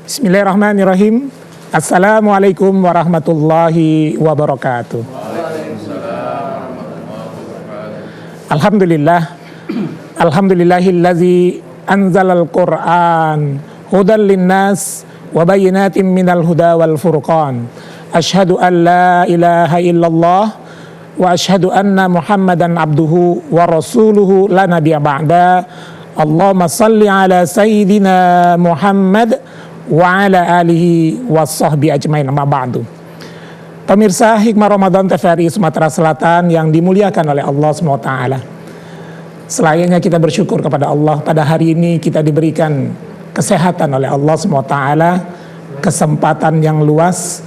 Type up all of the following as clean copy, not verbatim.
Bismillahirrahmanirrahim. Assalamualaikum warahmatullahi wabarakatuh. Alhamdulillah. Alhamdulillahillazi anzalal Qur'an hudan linnas wa bayyinatin minal huda wal furqan. Asyhadu an la ilaha illallah wa asyhadu anna Muhammadan abduhu wa rasuluhu la nabiyya ba'da. Allahumma salli ala sayyidina Muhammad wa ala alihi wa sahbihi ajmain, amma ba'du. Pemirsa Hikmah Ramadan TVRI Sumatera Selatan yang dimuliakan oleh Allah SWT, selayaknya kita bersyukur kepada Allah. Pada hari ini kita diberikan kesehatan oleh Allah SWT, kesempatan yang luas,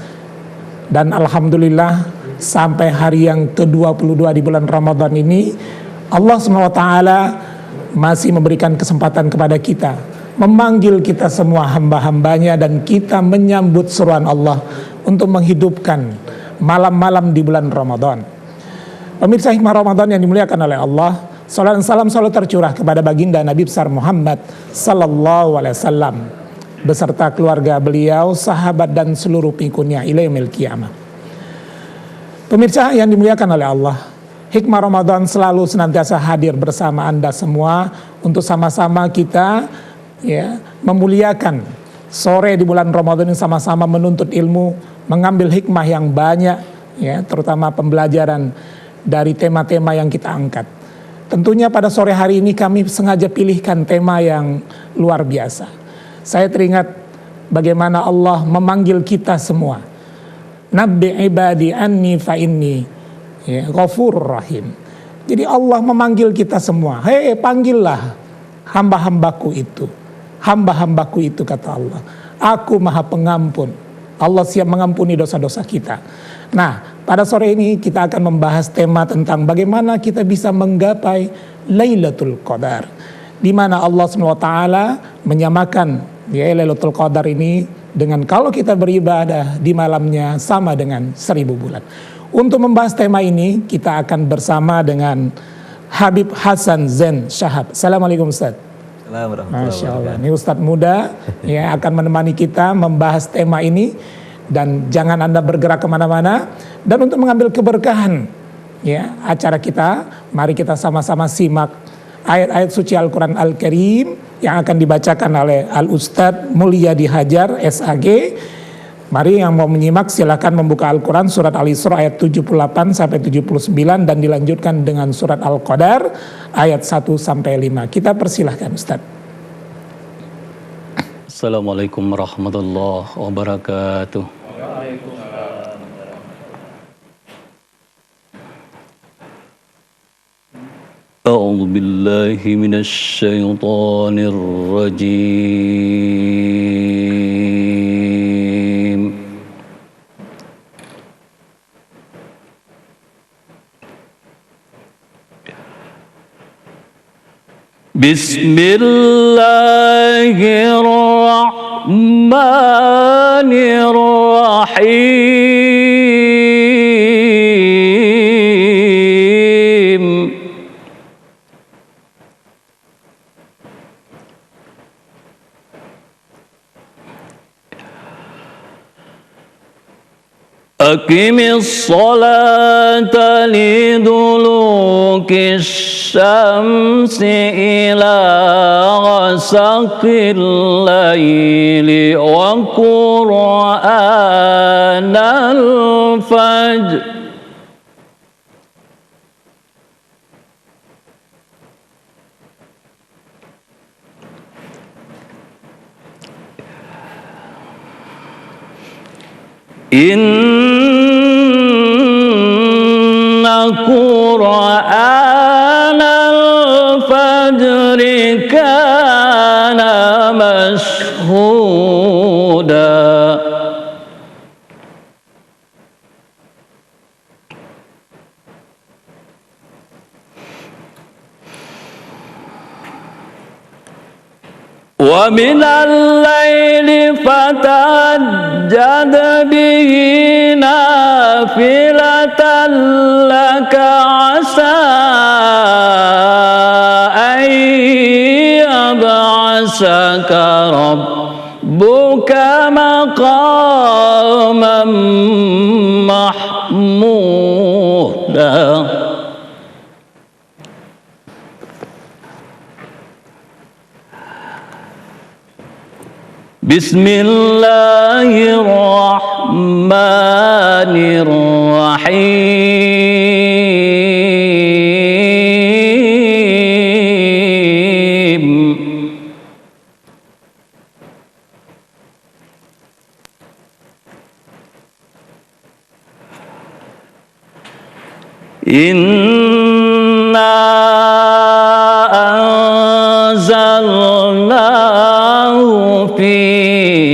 dan Alhamdulillah sampai hari yang ke-22 di bulan Ramadan ini Allah SWT masih memberikan kesempatan kepada kita, memanggil kita semua hamba-hambanya, dan kita menyambut seruan Allah untuk menghidupkan malam-malam di bulan Ramadan. Pemirsa Hikmah Ramadan yang dimuliakan oleh Allah, salam salam selalu tercurah kepada baginda Nabi besar Muhammad sallallahu alaihi wasallam beserta keluarga beliau, sahabat dan seluruh pengikutnya ila yaumil qiyamah. Pemirsa yang dimuliakan oleh Allah, Hikmah Ramadan selalu senantiasa hadir bersama Anda semua untuk sama-sama kita memuliakan sore di bulan Ramadan ini, sama-sama menuntut ilmu, mengambil hikmah yang banyak, terutama pembelajaran dari tema-tema yang kita angkat. Tentunya pada sore hari ini kami sengaja pilihkan tema yang luar biasa. Saya teringat bagaimana Allah memanggil kita semua. Nabbi ibadi anni fa inni ghafurur rahim. Jadi Allah memanggil kita semua. Hei, panggillah hamba-hambaku itu. Hamba-hambaku itu, kata Allah, aku maha pengampun. Allah siap mengampuni dosa-dosa kita. Nah, pada sore ini kita akan membahas tema tentang bagaimana kita bisa menggapai Lailatul Qadar, di mana Allah SWT menyamakan Lailatul Qadar ini dengan kalau kita beribadah di malamnya sama dengan 1000 bulan. Untuk membahas tema ini kita akan bersama dengan Habib Hasan Zain Shahab. Assalamualaikum Ustaz. Masya Allah, ini Ustadz muda akan menemani kita membahas tema ini. Dan jangan Anda bergerak kemana-mana. Dan untuk mengambil keberkahan acara kita, mari kita sama-sama simak ayat-ayat suci Al-Quran Al-Karim yang akan dibacakan oleh Al-Ustadz Mulyadi Hajar SAG. Mari yang mau menyimak silakan membuka Al-Quran surat Al-Isra ayat 78 sampai 79 dan dilanjutkan dengan surat Al-Qadar ayat 1 sampai 5. Kita persilahkan Ustaz. Assalamualaikum warahmatullahi wabarakatuh. A'udzu billahi minasy syaithanir rajim. Bismillahirrahmanirrahim. Aqimis salata liduluki syamsi ila ghasaqil laili wa qur'anal fajr. Inna Qur'anal fajri kana mashhuda. Wa minal laili fatahajjad فتهجد به نافلة لك عسى أن يبعثك ربك مقاما محمودا. بسم الله الرحمن الرحيم. إنا أنزلناه في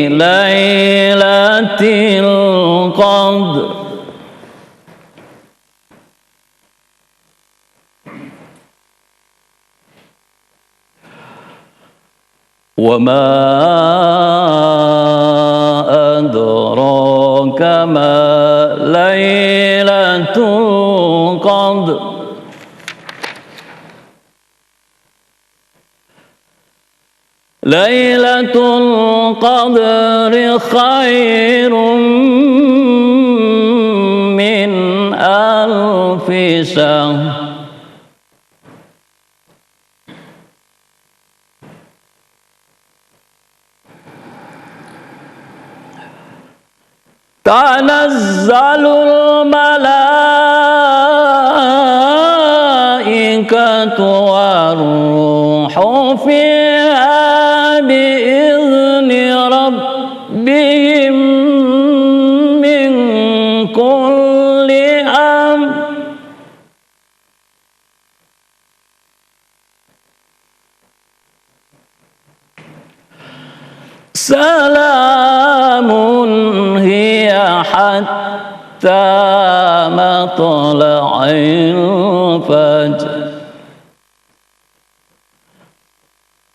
ليلة القدر وما أدراك ما ليلة القدر ليلة القدر خير من ألف شهر تنزل الملائكة والروح فيها بإذن ربهم من كل أمر سلام هي حتى مطلع الفجر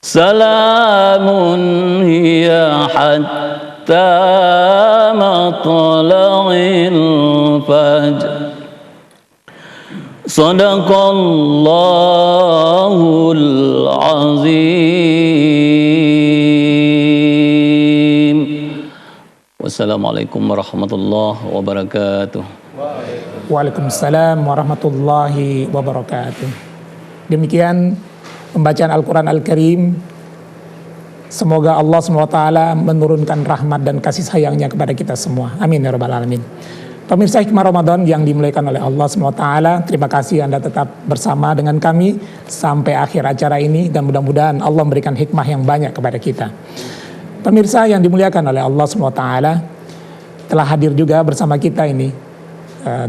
سلام هي حتى مطلع الفجر صدق الله العظيم. Wassalamualaikum warahmatullahi wabarakatuh. Waalaikumsalam warahmatullahi wabarakatuh. Demikian pembacaan Al-Quran Al-Karim. Semoga Allah SWT menurunkan rahmat dan kasih sayangnya kepada kita semua. Amin ya rabbal alamin. Pemirsa Hikmah Ramadan yang dimuliakan oleh Allah SWT, terima kasih Anda tetap bersama dengan kami sampai akhir acara ini, dan mudah-mudahan Allah memberikan hikmah yang banyak kepada kita. Pemirsa yang dimuliakan oleh Allah SWT, telah hadir juga bersama kita ini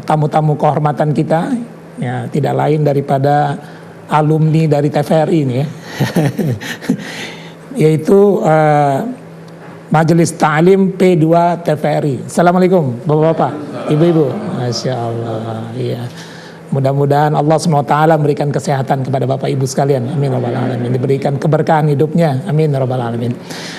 tamu-tamu kehormatan kita, ya, tidak lain daripada alumni dari TVRI ini, ya. Yaitu Majelis Ta'lim P2 TVRI. Assalamualaikum Bapak-bapak, Ibu-ibu. Masya Allah, iya. Mudah-mudahan Allah SWT memberikan kesehatan kepada Bapak Ibu sekalian. Amin rabbal alamin. Diberikan keberkahan hidupnya. Amin rabbal alamin.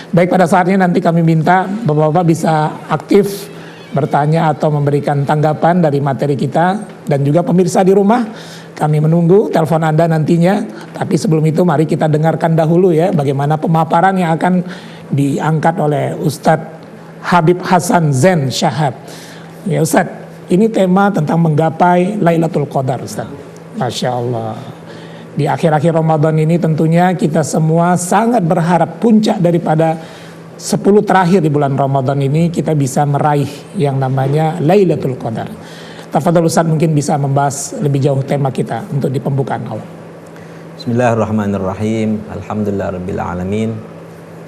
Baik, pada saatnya nanti kami minta Bapak-bapak bisa aktif bertanya atau memberikan tanggapan dari materi kita, dan juga pemirsa di rumah, kami menunggu telepon Anda nantinya. Tapi sebelum itu mari kita dengarkan dahulu, ya, bagaimana pemaparan yang akan diangkat oleh Ustadz Habib Hasan Zain Shahab. Ya Ustadz, ini tema tentang menggapai Lailatul Qadar, Ustaz. Masya Allah. Di akhir-akhir Ramadan ini tentunya kita semua sangat berharap puncak daripada 10 terakhir di bulan Ramadan ini kita bisa meraih yang namanya Lailatul Qadar. Tafadhol Ustaz, mungkin bisa membahas lebih jauh tema kita untuk di pembukaan awal. Bismillahirrahmanirrahim. Alhamdulillahirabbil alamin.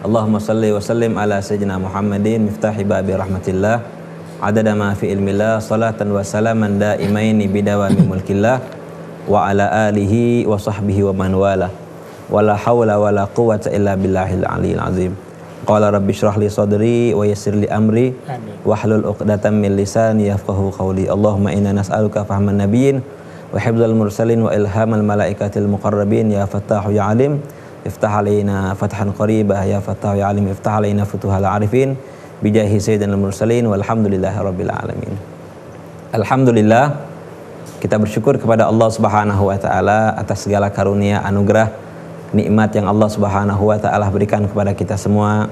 Allahumma salli wa sallim ala sayyidina Muhammadin miftahi babi rahmatillah. Adada ma fi ilmillah, salatan wa salaman daimaini bidawami mulkillah, wa ala alihi wa sahbihi wa man wala, wala hawla wala quwwata illa billahil aliyil azim. Qala rabbi shrah li sadri wa yassir li amri wahlul 'uqdatam min lisani yafqahu qawli. Allahumma inna nas'aluka fahman nabiyyin wa hifdzal mursalin wa ilhamal malaikatil muqarrabin. Ya fattahu ya alim iftah alaina fathan qaribah, ya fattahu ya alim iftah alaina futuhal arifin. bijahi sayyidina mursalin walhamdulillahi rabbil alamin. Alhamdulillah, kita bersyukur kepada Allah Subhanahu wa taala atas segala karunia, anugerah, nikmat yang Allah Subhanahu wa taala berikan kepada kita semua,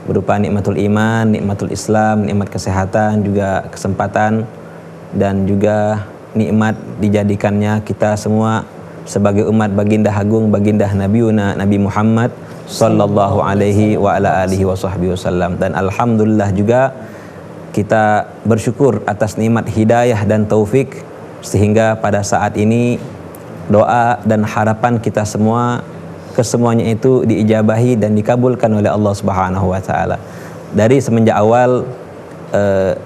berupa nikmatul iman, nikmatul Islam, nikmat kesehatan, juga kesempatan, dan juga nikmat dijadikannya kita semua sebagai umat baginda agung, baginda Nabiuna Nabi Muhammad sallallahu alaihi wa ala alihi wa sahbihi wasallam. Dan alhamdulillah juga kita bersyukur atas nikmat hidayah dan taufik, sehingga pada saat ini doa dan harapan kita semua kesemuanya itu diijabahi dan dikabulkan oleh Allah Subhanahu wa taala. Dari semenjak awal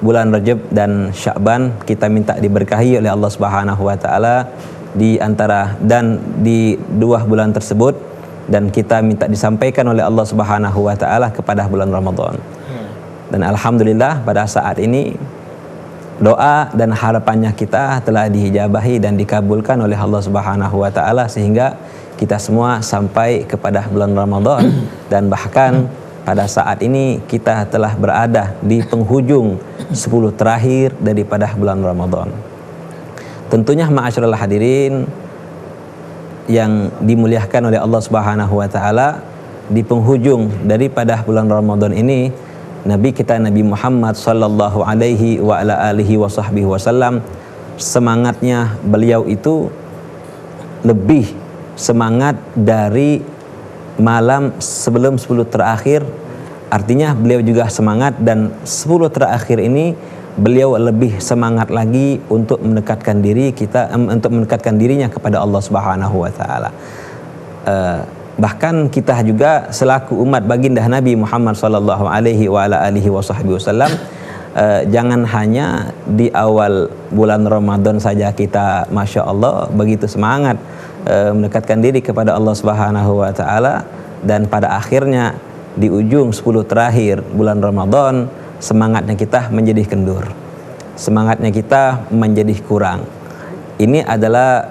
bulan Rajab dan Sya'ban, kita minta diberkahi oleh Allah Subhanahu wa taala di antara dan di 2 bulan tersebut, dan kita minta disampaikan oleh Allah Subhanahu wa taala kepada bulan Ramadan. Dan alhamdulillah pada saat ini doa dan harapannya kita telah dihijabahi dan dikabulkan oleh Allah Subhanahu wa taala, sehingga kita semua sampai kepada bulan Ramadan. Dan bahkan pada saat ini kita telah berada di penghujung 10 terakhir daripada bulan Ramadan. Tentunya ma'asyiral hadirin yang dimuliakan oleh Allah Subhanahu wa taala, di penghujung daripada bulan Ramadan ini, Nabi kita Nabi Muhammad sallallahu alaihi wa ala alihi wa sahbihi wasallam, semangatnya beliau itu lebih semangat dari malam sebelum 10 terakhir. Artinya beliau juga semangat, dan 10 terakhir ini beliau lebih semangat lagi untuk mendekatkan dirinya kepada Allah Subhanahu wa taala. Bahkan kita juga selaku umat baginda Nabi Muhammad sallallahu alaihi wa ala alihi wasallam, jangan hanya di awal bulan Ramadan saja kita Masya Allah begitu semangat mendekatkan diri kepada Allah Subhanahu wa taala, dan pada akhirnya di ujung 10 terakhir bulan Ramadan semangatnya kita menjadi kendur, semangatnya kita menjadi kurang. Ini adalah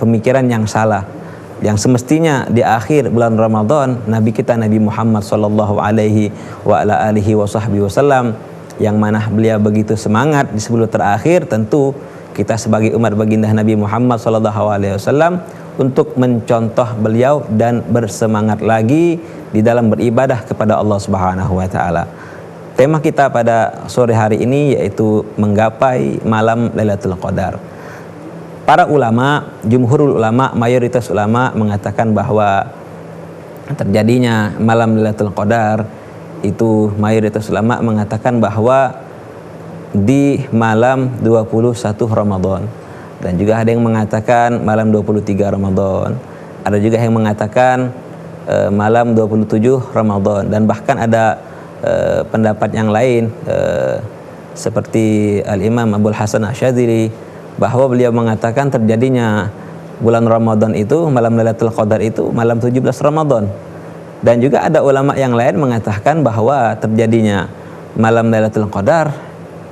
pemikiran yang salah. Yang semestinya di akhir bulan Ramadan, Nabi kita Nabi Muhammad sallallahu alaihi wa ala alihi wasallam, yang mana beliau begitu semangat di 10 terakhir, tentu kita sebagai umat baginda Nabi Muhammad sallallahu alaihi wasallam untuk mencontoh beliau dan bersemangat lagi di dalam beribadah kepada Allah Subhanahu wa taala. Tema kita pada sore hari ini yaitu menggapai malam Lailatul Qadar. Para ulama, jumhurul ulama, mayoritas ulama mengatakan bahwa terjadinya malam Lailatul Qadar itu, mayoritas ulama mengatakan bahwa di malam 21 Ramadan, dan juga ada yang mengatakan malam 23 Ramadan, ada juga yang mengatakan malam 27 Ramadan, dan bahkan ada pendapat yang lain seperti Al-Imam Abul Hasan Asyadzili, bahwa beliau mengatakan terjadinya bulan Ramadan itu, malam Lailatul Qadar itu malam 17 Ramadan. Dan juga ada ulama yang lain mengatakan bahwa terjadinya malam Lailatul Qadar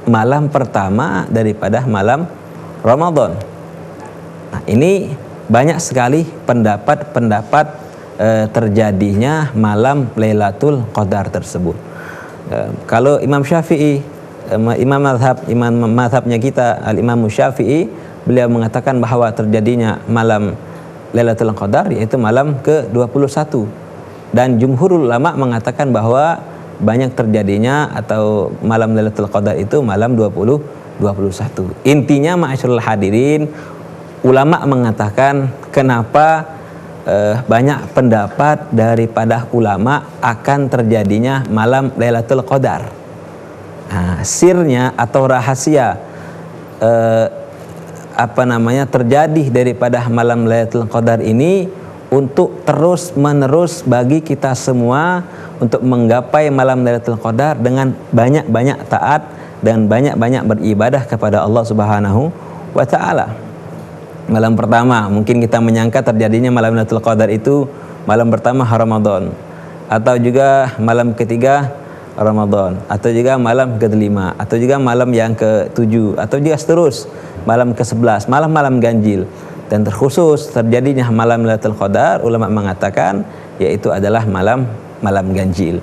malam pertama daripada malam Ramadan. Nah, ini banyak sekali pendapat-pendapat terjadinya malam Lailatul Qadar tersebut. Kalau Imam Syafi'i, imam mazhabnya kita Al-Imam Syafi'i, beliau mengatakan bahwa terjadinya malam Lailatul Qadar yaitu malam ke-21, dan jumhurul ulama mengatakan bahwa banyak terjadinya atau malam Lailatul Qadar itu malam 21. Intinya ma'asyiral hadirin, ulama mengatakan kenapa banyak pendapat daripada ulama akan terjadinya malam Lailatul Qadar. Nah, sirnya atau rahasia terjadi daripada malam Lailatul Qadar ini untuk terus menerus bagi kita semua untuk menggapai malam Lailatul Qadar dengan banyak-banyak taat dan banyak-banyak beribadah kepada Allah Subhanahu wa taala. Malam pertama mungkin kita menyangka terjadinya malam Lailatul Qadar itu malam pertama Ramadan, atau juga malam ketiga Ramadan, atau juga malam ke-5, atau juga malam yang ke-7, atau juga seterus malam ke-11, malam-malam ganjil. Dan terkhusus terjadinya malam Lailatul Qadar, ulama mengatakan yaitu adalah malam ganjil.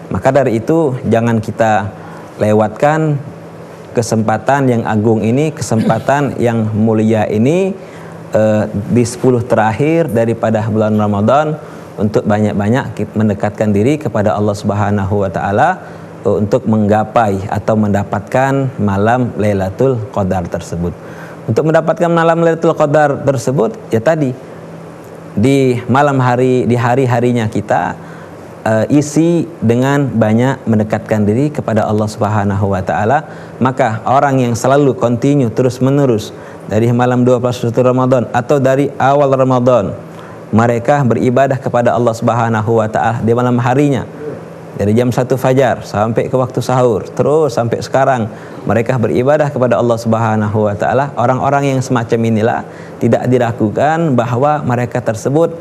Maka dari itu jangan kita lewatkan kesempatan yang agung ini, kesempatan yang mulia ini di 10 terakhir daripada bulan Ramadan untuk banyak-banyak mendekatkan diri kepada Allah Subhanahu wa taala untuk menggapai atau mendapatkan malam Lailatul Qadar tersebut. Untuk mendapatkan malam Lailatul Qadar tersebut ya tadi di malam hari, di hari-harinya kita isi dengan banyak mendekatkan diri kepada Allah Subhanahu wa taala. Maka orang yang selalu continue terus menerus dari malam 12 Ramadan atau dari awal Ramadan mereka beribadah kepada Allah Subhanahu wa taala di malam harinya dari jam 1 fajar sampai ke waktu sahur, terus sampai sekarang mereka beribadah kepada Allah Subhanahu wa taala. Orang-orang yang semacam inilah tidak diragukan bahwa mereka tersebut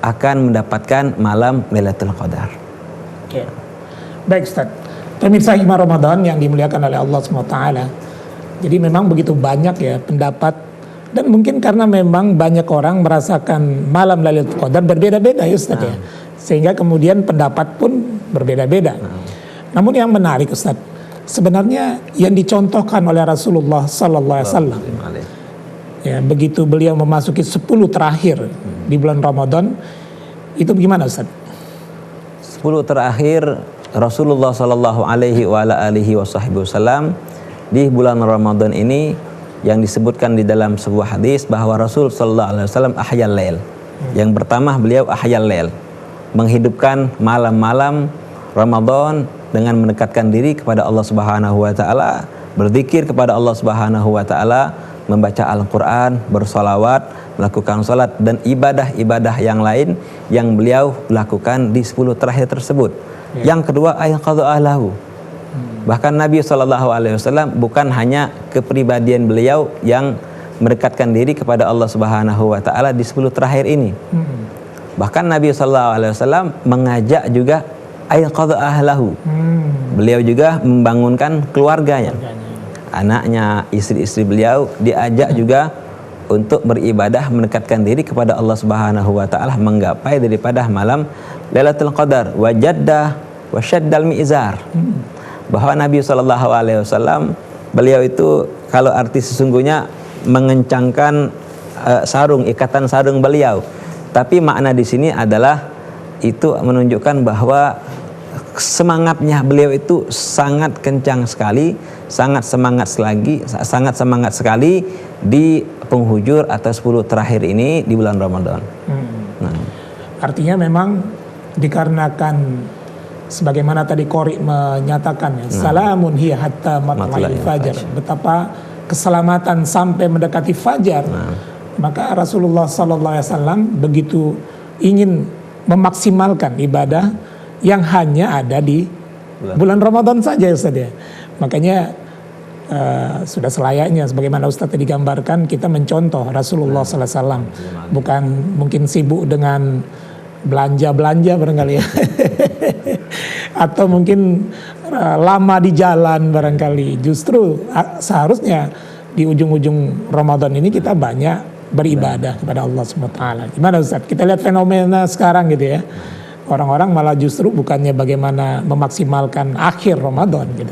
akan mendapatkan malam Lailatul Qadar. Ya. Baik Ustaz, pemirsa Hikmah Ramadan yang dimuliakan oleh Allah SWT. Jadi memang begitu banyak ya pendapat, dan mungkin karena memang banyak orang merasakan malam Lailatul Qadar berbeda-beda ya Ustaz ya. Sehingga kemudian pendapat pun berbeda-beda. Namun yang menarik Ustaz, sebenarnya yang dicontohkan oleh Rasulullah Sallallahu Alaihi Wasallam, ya, begitu beliau memasuki 10 terakhir di bulan Ramadan, itu bagaimana Ustaz? 10 terakhir Rasulullah Sallallahu Alaihi Wasallam di bulan Ramadan ini yang disebutkan di dalam sebuah hadis bahwa Rasul Sallallahu Alaihi Wasallam ahyal lail. Yang pertama beliau ahyal lail, menghidupkan malam-malam Ramadan dengan mendekatkan diri kepada Allah Subhanahu wa taala, berzikir kepada Allah Subhanahu wa taala, membaca Al-Qur'an, bersolawat, melakukan salat dan ibadah-ibadah yang lain yang beliau lakukan di 10 terakhir tersebut. Yang kedua ayqadha ahlahu. Bahkan Nabi SAW bukan hanya kepribadian beliau yang mendekatkan diri kepada Allah Subhanahu wa taala di 10 terakhir ini. Bahkan Nabi SAW mengajak juga ayqadha ahlahu. Beliau juga membangunkan keluarganya. Anaknya, istri-istri beliau diajak juga untuk beribadah mendekatkan diri kepada Allah Subhanahu wa taala, menggapai daripada malam Lailatul Qadar. Wajadda wa syaddal mi'zar. Bahwa Nabi SAW beliau itu kalau arti sesungguhnya mengencangkan ikatan sarung beliau. Tapi makna di sini adalah itu menunjukkan bahwa semangatnya beliau itu sangat kencang sekali, sangat semangat sekali di penghujur atau 10 terakhir ini di bulan Ramadan. Artinya memang dikarenakan sebagaimana tadi Qori menyatakan ya, salamun hiya hatta matla'il fajar, betapa keselamatan sampai mendekati fajar. Maka Rasulullah SAW begitu ingin memaksimalkan ibadah yang hanya ada di bulan Ramadan saja Ustaz ya. Makanya sudah selayaknya sebagaimana Ustaz tadi gambarkan, kita mencontoh Rasulullah SAW. Bukan mungkin sibuk dengan belanja barangkali ya. Atau mungkin lama di jalan barangkali. Justru seharusnya di ujung-ujung Ramadan ini kita banyak beribadah kepada Allah SWT. Gimana Ustaz? Kita lihat fenomena sekarang gitu ya. Orang-orang malah justru bukannya bagaimana memaksimalkan akhir Ramadan gitu.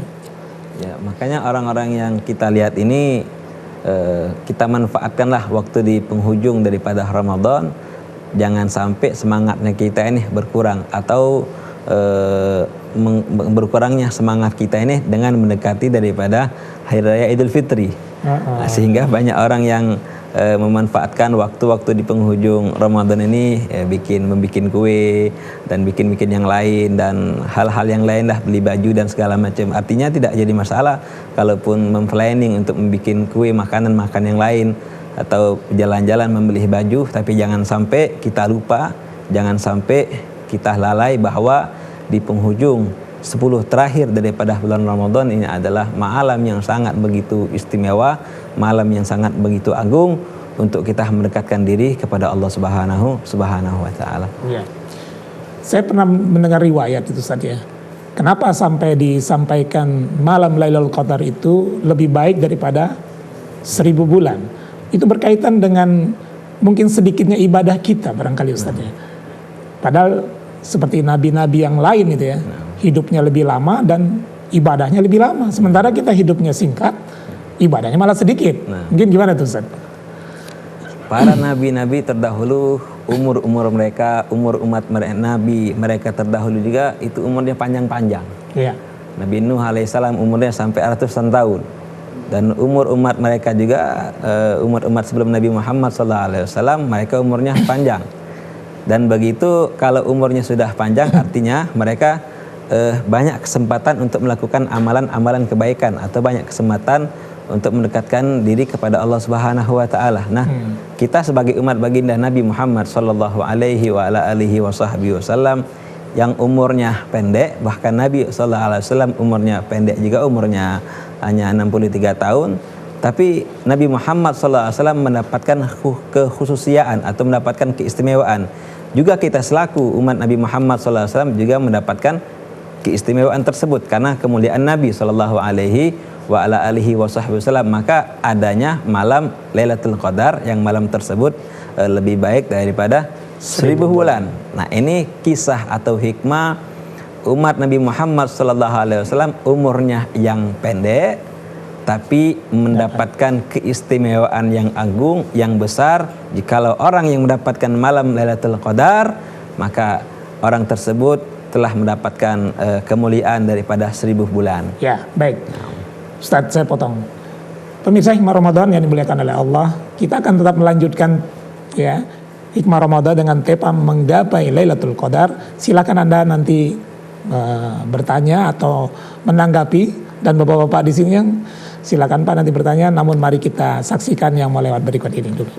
Ya, makanya orang-orang yang kita lihat ini kita manfaatkanlah waktu di penghujung daripada Ramadan. Jangan sampai semangatnya kita ini berkurang atau berkurangnya semangat kita ini dengan mendekati daripada Hari Raya Idul Fitri. Sehingga banyak orang yang memanfaatkan waktu-waktu di penghujung Ramadan ini membikin kue dan bikin yang lain dan hal-hal yang lain lah, beli baju dan segala macam. Artinya tidak jadi masalah kalaupun memplanning untuk membikin kue, makanan yang lain atau jalan-jalan membeli baju, tapi jangan sampai kita lupa, jangan sampai kita lalai bahwa di penghujung 10 terakhir daripada bulan Ramadan ini adalah malam yang sangat begitu istimewa, malam yang sangat begitu agung untuk kita mendekatkan diri kepada Allah Subhanahu wa taala. Ya. Saya pernah mendengar riwayat itu saja. Kenapa sampai disampaikan malam Lailatul Qadar itu lebih baik daripada 1000 bulan? Itu berkaitan dengan mungkin sedikitnya ibadah kita barangkali Ustaz ya. Padahal seperti nabi-nabi yang lain itu ya. hidupnya lebih lama dan ibadahnya lebih lama. Sementara kita hidupnya singkat, ibadahnya malah sedikit. Mungkin gimana tuh Ustaz? Para nabi-nabi terdahulu, umur umat nabi mereka terdahulu juga itu umurnya panjang-panjang. Iya. Nabi Nuh alaihissalam umurnya sampai ratusan tahun. Dan umur umat mereka juga, umat sebelum Nabi Muhammad SAW, mereka umurnya panjang. Dan begitu kalau umurnya sudah panjang, artinya mereka banyak kesempatan untuk melakukan amalan-amalan kebaikan, atau banyak kesempatan untuk mendekatkan diri kepada Allah Subhanahu wa taala. Nah, kita sebagai umat baginda Nabi Muhammad sallallahu alaihi wa ala alihi wasallam yang umurnya pendek, bahkan Nabi sallallahu alaihi wasallam umurnya pendek juga, umurnya hanya 63 tahun, tapi Nabi Muhammad sallallahu alaihi wasallam mendapatkan kekhususiaan atau mendapatkan keistimewaan. Juga kita selaku umat Nabi Muhammad sallallahu alaihi wasallam juga mendapatkan keistimewaan tersebut karena kemuliaan Nabi sallallahu alaihi wa ala alihi wasallam. Maka adanya malam Lailatul Qadar, yang malam tersebut lebih baik daripada 1000 bulan. Nah, ini kisah atau hikmah umat Nabi Muhammad sallallahu alaihi wasallam umurnya yang pendek tapi mendapatkan keistimewaan yang agung, yang besar. Jikalau orang yang mendapatkan malam Lailatul Qadar, maka orang tersebut telah mendapatkan kemuliaan daripada 1000 bulan. Ya, baik. Ustaz, saya potong. Pemirsa hikmah Ramadan yang dimuliakan oleh Allah, kita akan tetap melanjutkan ya hikmah Ramadan dengan tema menggapai Lailatul Qadar. Silakan Anda nanti bertanya atau menanggapi, dan bapak-bapak di sini yang silakan Pak nanti bertanya. Namun mari kita saksikan yang mau lewat berikut ini dulu.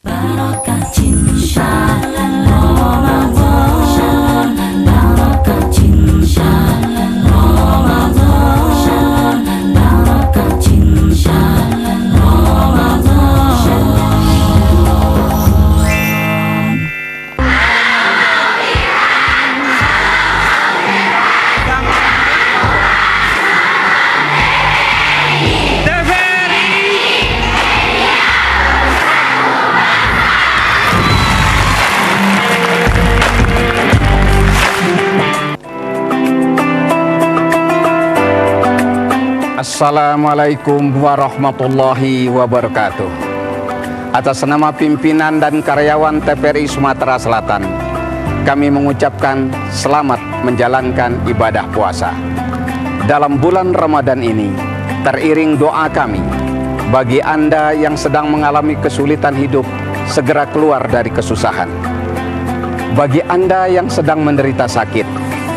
Barokah cinta Ramadan, barokah cinta Ramadan. Assalamualaikum warahmatullahi wabarakatuh. Atas nama pimpinan dan karyawan TVRI Sumatera Selatan, kami mengucapkan selamat menjalankan ibadah puasa. Dalam bulan Ramadan ini, teriring doa kami bagi Anda yang sedang mengalami kesulitan hidup, segera keluar dari kesusahan. Bagi Anda yang sedang menderita sakit,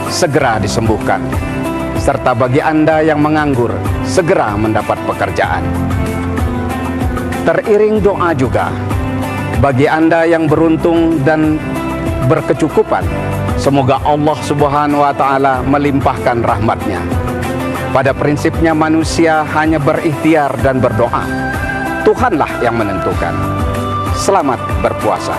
segera disembuhkan. Serta bagi Anda yang menganggur, segera mendapat pekerjaan. Teriring doa juga bagi Anda yang beruntung dan berkecukupan, semoga Allah Subhanahu wa taala melimpahkan rahmat-Nya. Pada prinsipnya manusia hanya berikhtiar dan berdoa. Tuhanlah yang menentukan. Selamat berpuasa.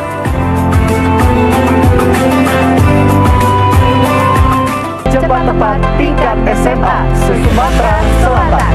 Cepat tepat tingkat SMA se-Sumatera Selatan.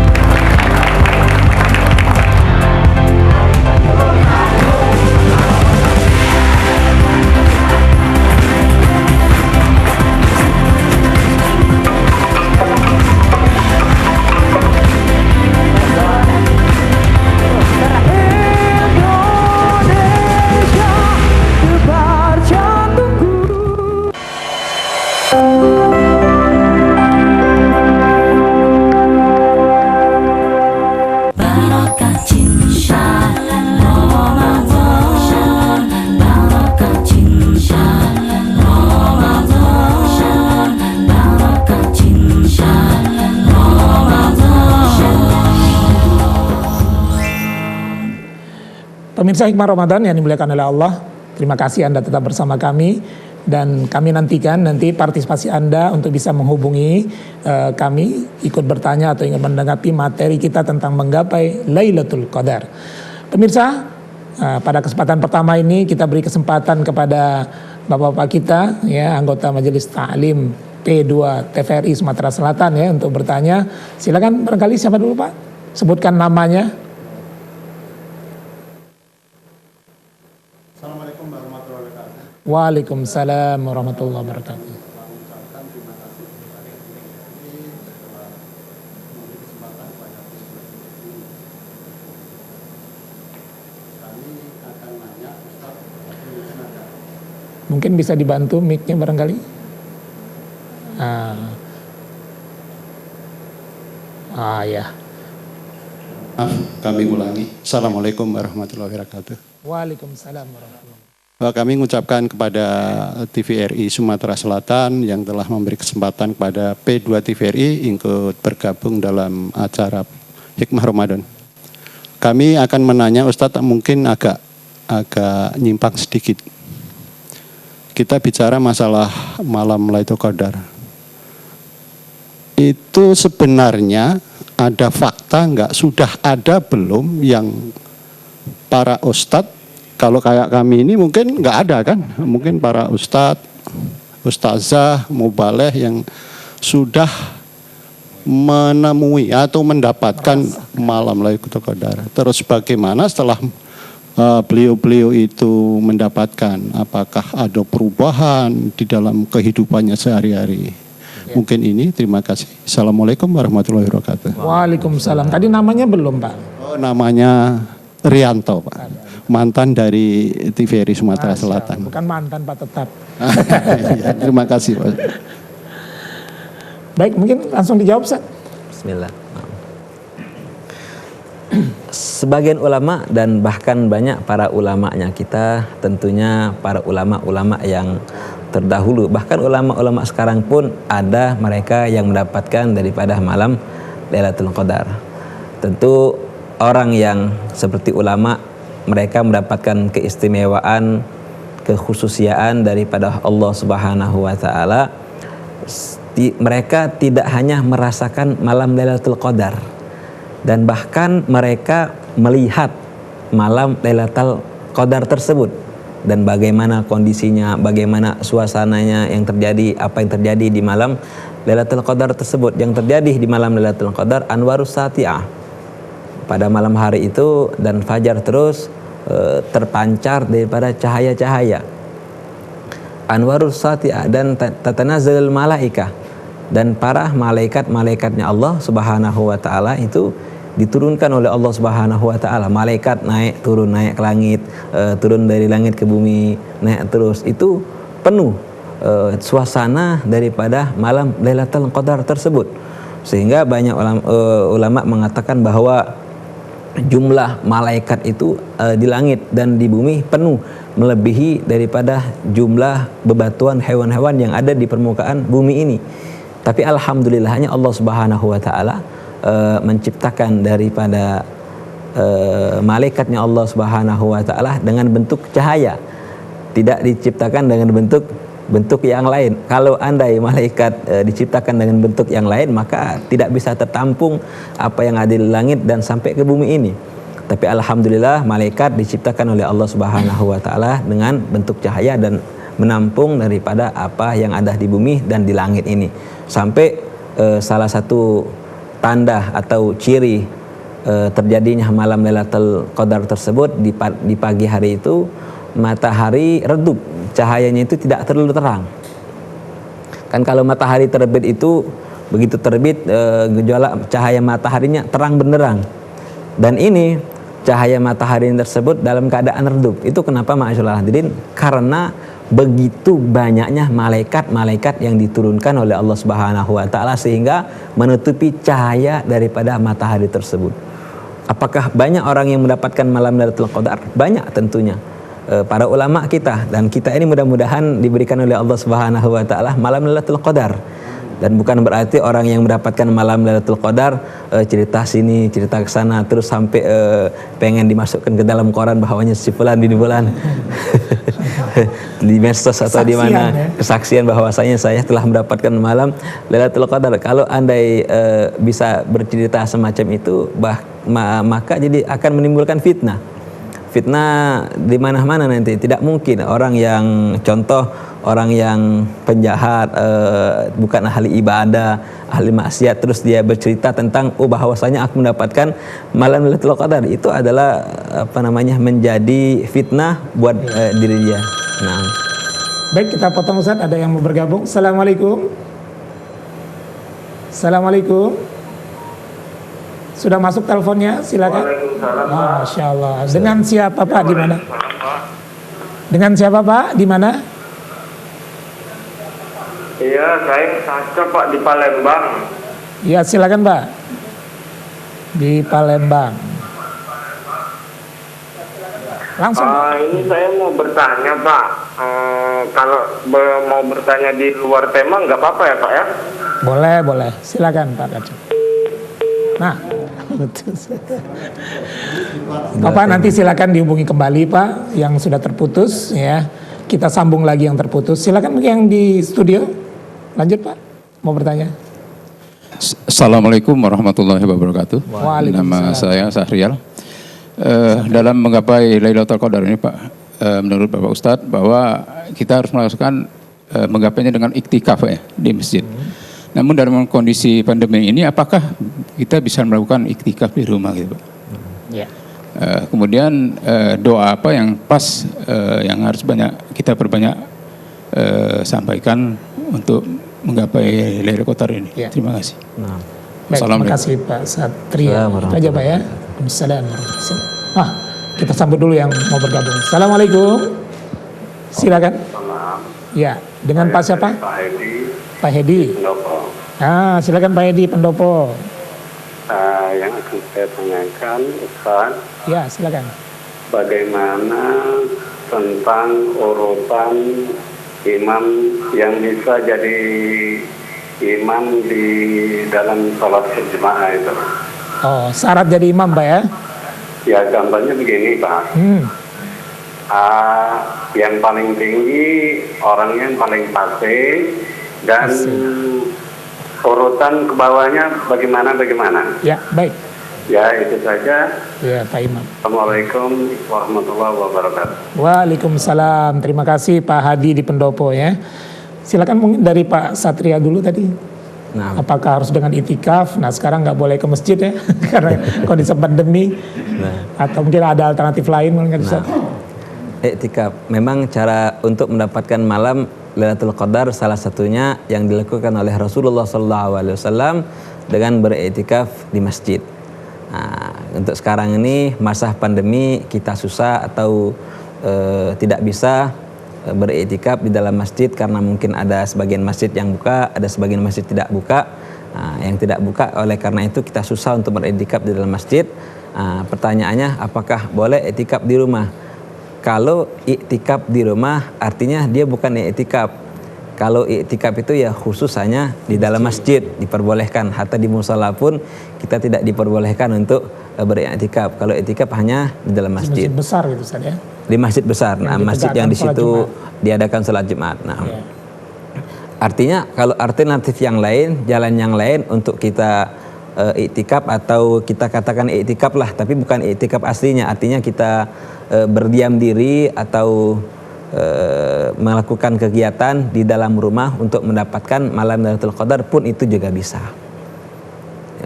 Pemirsa hikmah Ramadan yang dimuliakan oleh Allah, terima kasih Anda tetap bersama kami, dan kami nantikan nanti partisipasi Anda untuk bisa menghubungi kami, ikut bertanya atau ingin menanggapi materi kita tentang menggapai Lailatul Qadar. Pemirsa, pada kesempatan pertama ini kita beri kesempatan kepada bapak-bapak kita, ya, anggota Majelis Ta'lim P2 TVRI Sumatera Selatan, ya, untuk bertanya. Silakan, barangkali siapa dulu Pak? Sebutkan namanya. Waalaikumsalam warahmatullahi wabarakatuh. Mungkin bisa dibantu mic-nya barangkali. Ya. Maaf, kami ulangi. Assalamualaikum warahmatullahi wabarakatuh. Waalaikumsalam warahmatullahi wabarakatuh. Kami mengucapkan kepada TVRI Sumatera Selatan yang telah memberi kesempatan kepada P2 TVRI ikut bergabung dalam acara Hikmah Ramadan. Kami akan menanya Ustadz, mungkin agak nyimpang sedikit. Kita bicara masalah malam Lailatul Qadar. Itu sebenarnya ada fakta enggak, sudah ada belum yang para ustadz, kalau kayak kami ini mungkin enggak ada kan, mungkin para ustadz, ustazah, mubaleh yang sudah menemui atau mendapatkan malam Lailatul Qadar. Terus bagaimana setelah beliau-beliau itu mendapatkan, apakah ada perubahan di dalam kehidupannya sehari-hari? Mungkin ini, terima kasih. Assalamualaikum warahmatullahi wabarakatuh. Waalaikumsalam. Tadi namanya belum, Pak? Oh, namanya Rianto, Pak. Mantan dari TVRI Sumatera Selatan. Bukan mantan, Pak, tetap. Ya, terima kasih, Pak. Baik, mungkin langsung dijawab, Ustaz. Bismillah. Sebagian ulama dan bahkan banyak para ulamanya kita, tentunya para ulama-ulama yang terdahulu, bahkan ulama-ulama sekarang pun ada mereka yang mendapatkan daripada malam Lailatul Qadar. Tentu orang yang seperti ulama, mereka mendapatkan keistimewaan, kekhususiaan daripada Allah Subhanahu wa taala. Mereka tidak hanya merasakan malam Lailatul Qadar, dan bahkan mereka melihat malam Lailatul Qadar tersebut dan bagaimana kondisinya, bagaimana suasananya yang terjadi, apa yang terjadi di malam Lailatul Qadar tersebut. Yang terjadi di malam Lailatul Qadar Anwarus Sati'ah, pada malam hari itu, dan fajar terus terpancar daripada cahaya-cahaya Anwarus Sati'ah, dan tatanazalul malaikah, dan para malaikat-malaikatnya Allah Subhanahu wa taala itu diturunkan oleh Allah Subhanahu wa taala. Malaikat naik turun, naik ke langit, turun dari langit ke bumi, naik terus. Itu penuh suasana daripada malam Lailatul Qadar tersebut. Sehingga banyak ulama mengatakan bahwa jumlah malaikat itu di langit dan di bumi penuh, melebihi daripada jumlah bebatuan hewan-hewan yang ada di permukaan bumi ini. Tapi alhamdulillahnya Allah Subhanahu wa taala menciptakan daripada malaikatnya Allah Subhanahu wa taala dengan bentuk cahaya, tidak diciptakan dengan bentuk yang lain. Kalau andai malaikat diciptakan dengan bentuk yang lain, maka tidak bisa tertampung apa yang ada di langit dan sampai ke bumi ini. Tapi alhamdulillah malaikat diciptakan oleh Allah Subhanahu wa taala dengan bentuk cahaya dan menampung daripada apa yang ada di bumi dan di langit ini. Sampai salah satu tanda atau ciri terjadinya malam Lailatul Qadar tersebut, di pagi hari itu matahari redup, cahayanya itu tidak terlalu terang. Kan kalau matahari terbit itu, begitu terbit gejolak cahaya mataharinya terang benderang. Dan ini cahaya matahari tersebut dalam keadaan redup. Itu kenapa ma'asyiral hadirin? Karena begitu banyaknya malaikat-malaikat yang diturunkan oleh Allah Subhanahu wa taala sehingga menutupi cahaya daripada matahari tersebut. Apakah banyak orang yang mendapatkan malam Lailatul Qadar? Banyak tentunya. Para ulama kita dan kita ini mudah-mudahan diberikan oleh Allah Subhanahu wa taala malam Lailatul Qadar. Dan bukan berarti orang yang mendapatkan malam Lailatul Qadar cerita sini, cerita ke sana, terus sampai pengen dimasukkan ke dalam koran bahwanya si fulan di bulan di medsos atau di mana, kesaksian bahwasanya saya telah mendapatkan malam Lailatul Qadar. Kalau andai bisa bercerita semacam itu, maka jadi akan menimbulkan fitnah. Fitnah di mana-mana nanti. Tidak mungkin orang yang orang yang penjahat, bukan ahli ibadah, ahli maksiat, terus dia bercerita tentang bahwasanya aku mendapatkan malam Lailatul Qadar. Itu adalah menjadi fitnah buat diri dia. Nah. Baik, kita potong Ustaz, ada yang mau bergabung. Assalamualaikum. Assalamualaikum. Sudah masuk teleponnya, silakan. Masya Allah. Dengan siapa Pak? Di mana? Dengan siapa Pak? Di mana? Iya, saya Saca Pak di Palembang. Ya, silakan Pak. Di Palembang. Langsung. Ini saya mau bertanya Pak. Kalau mau bertanya di luar tema nggak apa-apa ya Pak ya? Boleh. Silakan Pak Kacung. Nah, Bapak nanti silakan dihubungi kembali Pak yang sudah terputus ya. Kita sambung lagi yang terputus. Silakan yang di studio. Lanjut Pak. Mau bertanya? Assalamualaikum warahmatullahi wabarakatuh. Nama saya Sahrial. Dalam menggapai Lailatul Qadar ini Pak, menurut Bapak Ustadz bahwa kita harus melakukan menggapainya dengan iktikaf ya di masjid. Namun dalam kondisi pandemi ini apakah kita bisa melakukan iktikaf di rumah gitu Pak? Ya. Kemudian doa apa yang pas yang harus kita perbanyak sampaikan untuk menggapai Lailatul Qadar ini. Ya. Terima kasih. Baik, terima kasih Pak Satria. Itu aja Pak ya. Assalamualaikum. Kita sambut dulu yang mau bergabung. Assalamualaikum. Silakan. Ya, dengan Pak siapa? Pak Hedi. Pak Hedi. Pendopo. Silakan Pak Hedi Pendopo. Yang akan saya tanyakan, Ustaz. Ya, silakan. Bagaimana tentang urutan imam yang bisa jadi imam di dalam sholat berjamaah itu? Oh, syarat jadi imam Pak ya? Ya, gambarnya begini Pak. Yang paling tinggi orangnya yang paling fasih dan urutan ke bawahnya bagaimana? Ya, baik. Ya, itu saja. Ya, Pak Imam. Assalamualaikum warahmatullahi wabarakatuh. Waalaikumsalam. Terima kasih Pak Hadi di Pendopo ya. Silakan mungkin dari Pak Satria dulu tadi. Nah, apakah harus dengan itikaf? Nah, sekarang nggak boleh ke masjid ya karena kondisi pandemi. Atau mungkin ada alternatif lain mungkin Ustaz? Iktikaf memang cara untuk mendapatkan malam Lailatul Qadar salah satunya yang dilakukan oleh Rasulullah SAW dengan beriktikaf di masjid. Nah, untuk sekarang ini masa pandemi kita susah atau tidak bisa beriktikaf di dalam masjid karena mungkin ada sebagian masjid yang buka, ada sebagian masjid tidak buka. Nah, yang tidak buka oleh karena itu kita susah untuk beriktikaf di dalam masjid. Nah, pertanyaannya apakah boleh iktikaf di rumah? Kalau iktikaf di rumah artinya dia bukan iktikaf. Kalau iktikaf itu ya khusus hanya di dalam masjid diperbolehkan. Hatta di musala pun kita tidak diperbolehkan untuk beriktikaf. Kalau iktikaf hanya di dalam masjid. Masjid besar gitu Ustaz ya? Di masjid besar. Nah, masjid yang di situ diadakan salat Jumat. Nah, artinya kalau alternatif yang lain, jalan yang lain untuk kita iktikaf atau kita katakan iktikaf lah, tapi bukan iktikaf aslinya. Artinya kita berdiam diri atau melakukan kegiatan di dalam rumah untuk mendapatkan malam Lailatul Qadar pun itu juga bisa.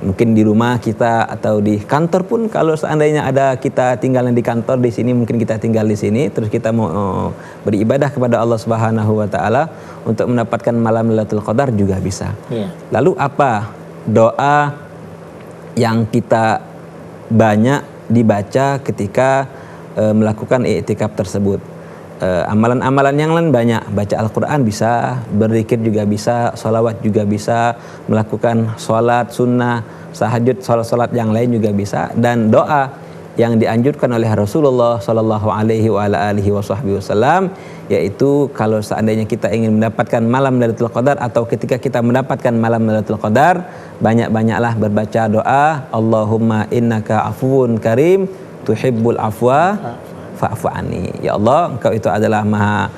Mungkin di rumah kita atau di kantor pun kalau seandainya ada kita tinggal di kantor di sini, mungkin kita tinggal di sini terus kita mau beribadah kepada Allah Subhanahu wa taala untuk mendapatkan malam Lailatul Qadar juga bisa. Lalu apa doa yang kita banyak dibaca ketika melakukan iktikaf tersebut? Amalan-amalan yang lain banyak, baca Al-Quran bisa, berzikir juga bisa, sholawat juga bisa, melakukan sholat sunnah, tahajud, sholat yang lain juga bisa, dan doa yang dianjurkan oleh Rasulullah Sallallahu Alaihi Wasallam, yaitu kalau seandainya kita ingin mendapatkan malam Lailatul Qadar atau ketika kita mendapatkan malam Lailatul Qadar, banyak-banyaklah berbaca doa, Allahumma innaka afuwun karim tuhibbul afwa fa'fu anni. Ya Allah, Engkau itu adalah Maha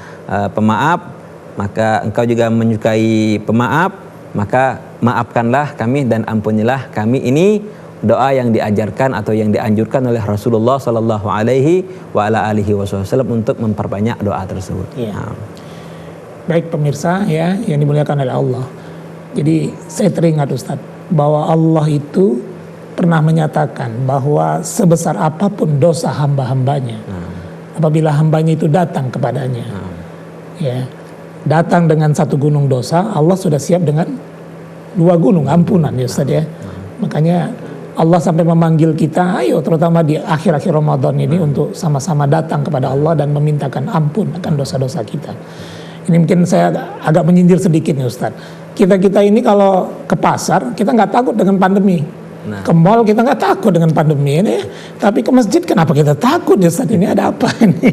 Pemaaf, maka Engkau juga menyukai pemaaf, maka maafkanlah kami dan ampunilah kami. Ini doa yang diajarkan atau yang dianjurkan oleh Rasulullah Sallallahu Alaihi Wasallam untuk memperbanyak doa tersebut. Baik pemirsa ya yang dimuliakan oleh Allah. Jadi saya teringat Ustaz bahwa Allah itu pernah menyatakan bahwa sebesar apapun dosa hamba-hambanya, apabila hambanya itu datang kepadanya, ya datang dengan satu gunung dosa, Allah sudah siap dengan 2 gunung ampunan ya Ustaz ya. Makanya Allah sampai memanggil kita, ayo terutama di akhir-akhir Ramadan ini untuk sama-sama datang kepada Allah dan memintakan ampun akan dosa-dosa kita. Ini mungkin saya agak menyindir sedikit nih Ustaz. Kita ini kalau ke pasar kita nggak takut dengan pandemi. Nah. Ke mall kita nggak takut dengan pandemi ini, tapi ke masjid kenapa kita takut ya Ustaz? Ini ada apa ini?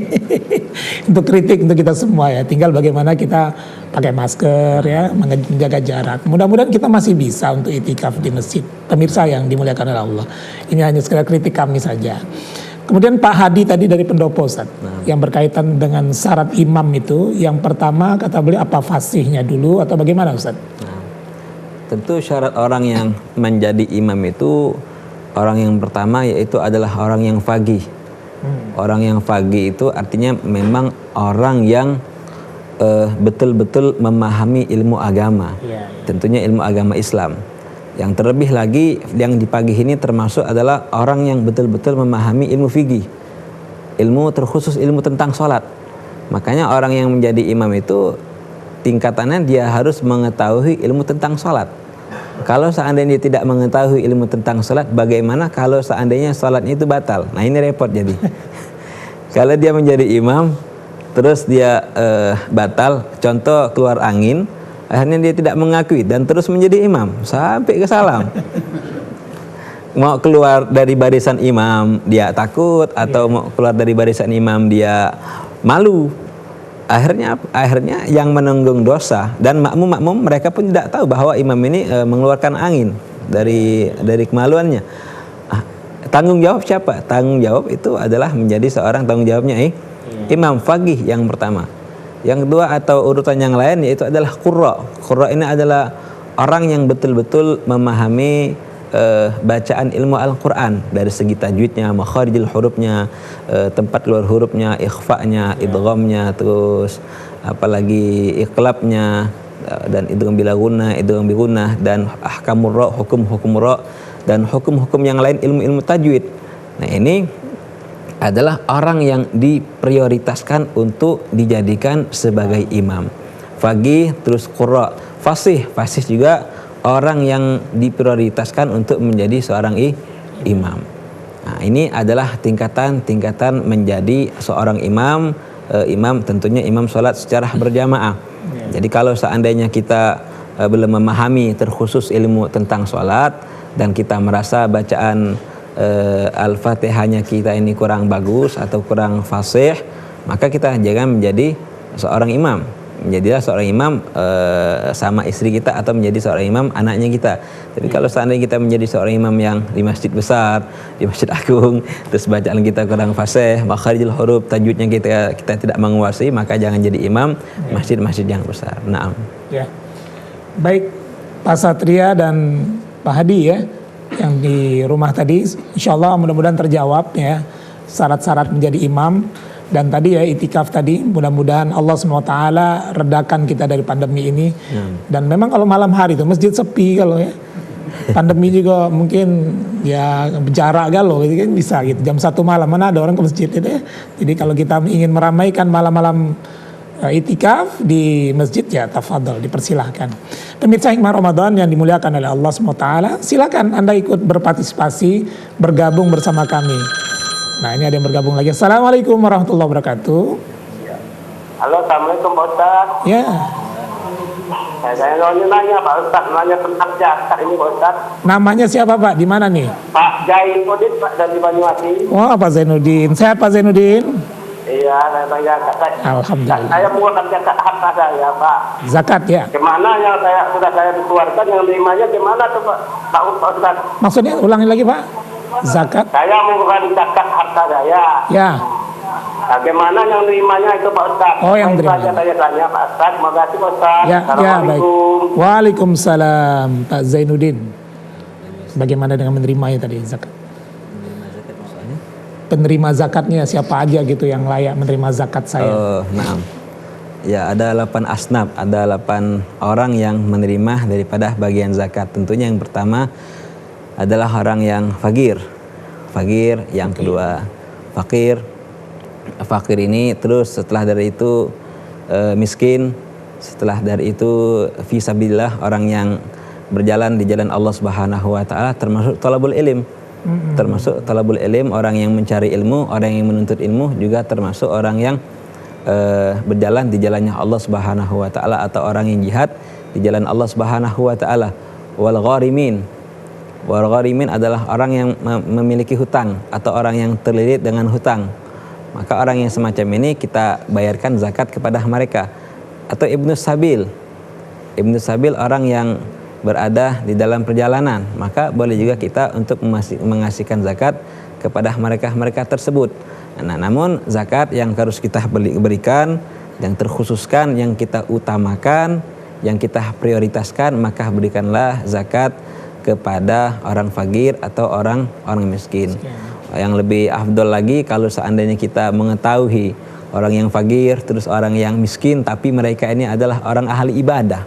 Untuk kritik untuk kita semua ya. Tinggal bagaimana kita pakai masker ya, menjaga jarak. Mudah-mudahan kita masih bisa untuk itikaf di masjid. Pemirsa yang dimuliakan oleh Allah. Ini hanya sekedar kritik kami saja. Kemudian Pak Hadi tadi dari Pendopo Ustaz, yang berkaitan dengan syarat imam itu, yang pertama kata beliau apa fasihnya dulu atau bagaimana Ustaz? Tentu syarat orang yang menjadi imam itu, orang yang pertama yaitu adalah orang yang faqih. Orang yang faqih itu artinya memang orang yang betul-betul memahami ilmu agama. Tentunya ilmu agama Islam. Yang terlebih lagi yang di pagi ini termasuk adalah orang yang betul-betul memahami ilmu fikih. Ilmu terkhusus ilmu tentang sholat. Makanya orang yang menjadi imam itu tingkatannya dia harus mengetahui ilmu tentang sholat. Kalau seandainya tidak mengetahui ilmu tentang sholat, bagaimana kalau seandainya sholatnya itu batal? Nah ini repot jadi. Kalau dia menjadi imam, terus dia batal, contoh keluar angin, akhirnya dia tidak mengakui dan terus menjadi imam sampai ke salam. Mau keluar dari barisan imam dia takut, atau mau keluar dari barisan imam dia malu. Akhirnya yang menanggung dosa dan makmum mereka pun tidak tahu bahwa imam ini mengeluarkan angin dari kemaluannya. Tanggung jawab siapa? Tanggung jawab itu adalah menjadi seorang tanggung jawabnya imam faqih yang pertama. Yang kedua atau urutan yang lain yaitu adalah qurra. Qurra ini adalah orang yang betul-betul memahami bacaan ilmu Al-Quran dari segi tajwidnya, makharijul hurufnya, tempat keluar hurufnya, ikhfa'nya, idghamnya, terus apalagi iqlabnya, dan idgham bila gunnah, idgham bi gunnah, dan ahkamur ra, hukum-hukum ra, dan hukum-hukum yang lain ilmu-ilmu tajwid. Nah ini adalah orang yang diprioritaskan untuk dijadikan sebagai imam. Faqih, terus qurra. Fasih juga orang yang diprioritaskan untuk menjadi seorang imam. Nah, ini adalah tingkatan menjadi seorang imam. Imam tentunya imam sholat secara berjamaah. Jadi kalau seandainya kita belum memahami terkhusus ilmu tentang sholat dan kita merasa bacaan Al-Fatihahnya kita ini kurang bagus atau kurang fasih, maka kita jangan menjadi seorang imam. Menjadilah seorang imam sama istri kita atau menjadi seorang imam anaknya kita. Tapi kalau seandainya kita menjadi seorang imam yang di masjid besar, di masjid agung, terus bacaan kita kurang fasih, makharijul huruf, tajwidnya kita tidak menguasai, maka jangan jadi imam masjid-masjid yang besar. Naam. Ya. Baik Pak Satria dan Pak Hadi ya, yang di rumah tadi, insya Allah mudah-mudahan terjawab ya syarat-syarat menjadi imam. Dan tadi ya itikaf tadi, mudah-mudahan Allah SWT redakan kita dari pandemi ini. Dan memang kalau malam hari itu masjid sepi kalau ya. Pandemi juga mungkin ya jarak galau gitu kan bisa gitu. Jam 1 malam mana ada orang ke masjid itu ya. Jadi kalau kita ingin meramaikan malam-malam itikaf di masjid ya tafadhol, dipersilahkan. Pemirsa Hikmah Ramadan yang dimuliakan oleh Allah SWT, silakan Anda ikut berpartisipasi, bergabung bersama kami. Nah ini ada yang bergabung lagi. Assalamualaikum warahmatullahi wabarakatuh. Halo, assalamualaikum Pak Ustaz. Ya. Saya mau nanya Pak Ustaz, nanya tentang zakat ini Pak Ustaz. Namanya siapa Pak? Di mana nih? Pak Zainuddin Pak dari Banyuwangi. Wah Pak Zainuddin. Sehat Pak Zainuddin? Iya, saya zakat. Alhamdulillah. Saya mengeluarkan zakat harta saya Pak. Zakat ya. Gimana yang sudah saya keluarkan yang nerimanya gimana tuh Pak Ustaz? Maksudnya ulangi lagi Pak. Zakat. Saya mengeluarkan zakat harta saya. Ya. Bagaimana yang nerimanya itu Pak Ustaz? Oh yang terima. terima. Saya tanya Pak Ustaz. Terima kasih Pak Ustaz. Ya baik. Waalaikumsalam Pak Zainuddin. Bagaimana dengan menerimanya tadi zakat? Penerima zakatnya siapa aja gitu yang layak menerima zakat saya? Nah, ya ada 8 asnaf, ada 8 orang yang menerima daripada bagian zakat. Tentunya yang pertama adalah orang yang fakir, yang kedua fakir ini, terus setelah dari itu miskin, setelah dari itu fisabilillah, orang yang berjalan di jalan Allah Subhanahu wa taala, termasuk talabul ilm. Termasuk talabul ilm, orang yang mencari ilmu, orang yang menuntut ilmu, juga termasuk orang yang berjalan di jalannya Allah Subhanahu wa taala, atau orang yang jihad di jalan Allah Subhanahu wa taala. Wal gharimin adalah orang yang memiliki hutang atau orang yang terlilit dengan hutang. Maka orang yang semacam ini kita bayarkan zakat kepada mereka. Atau ibnu sabil orang yang berada di dalam perjalanan, maka boleh juga kita untuk mengasihkan zakat kepada mereka tersebut. Nah, namun zakat yang harus kita berikan, yang terkhususkan, yang kita utamakan, yang kita prioritaskan, maka berikanlah zakat kepada orang fakir atau orang miskin. Yang lebih afdol lagi kalau seandainya kita mengetahui orang yang fakir terus orang yang miskin, tapi mereka ini adalah orang ahli ibadah.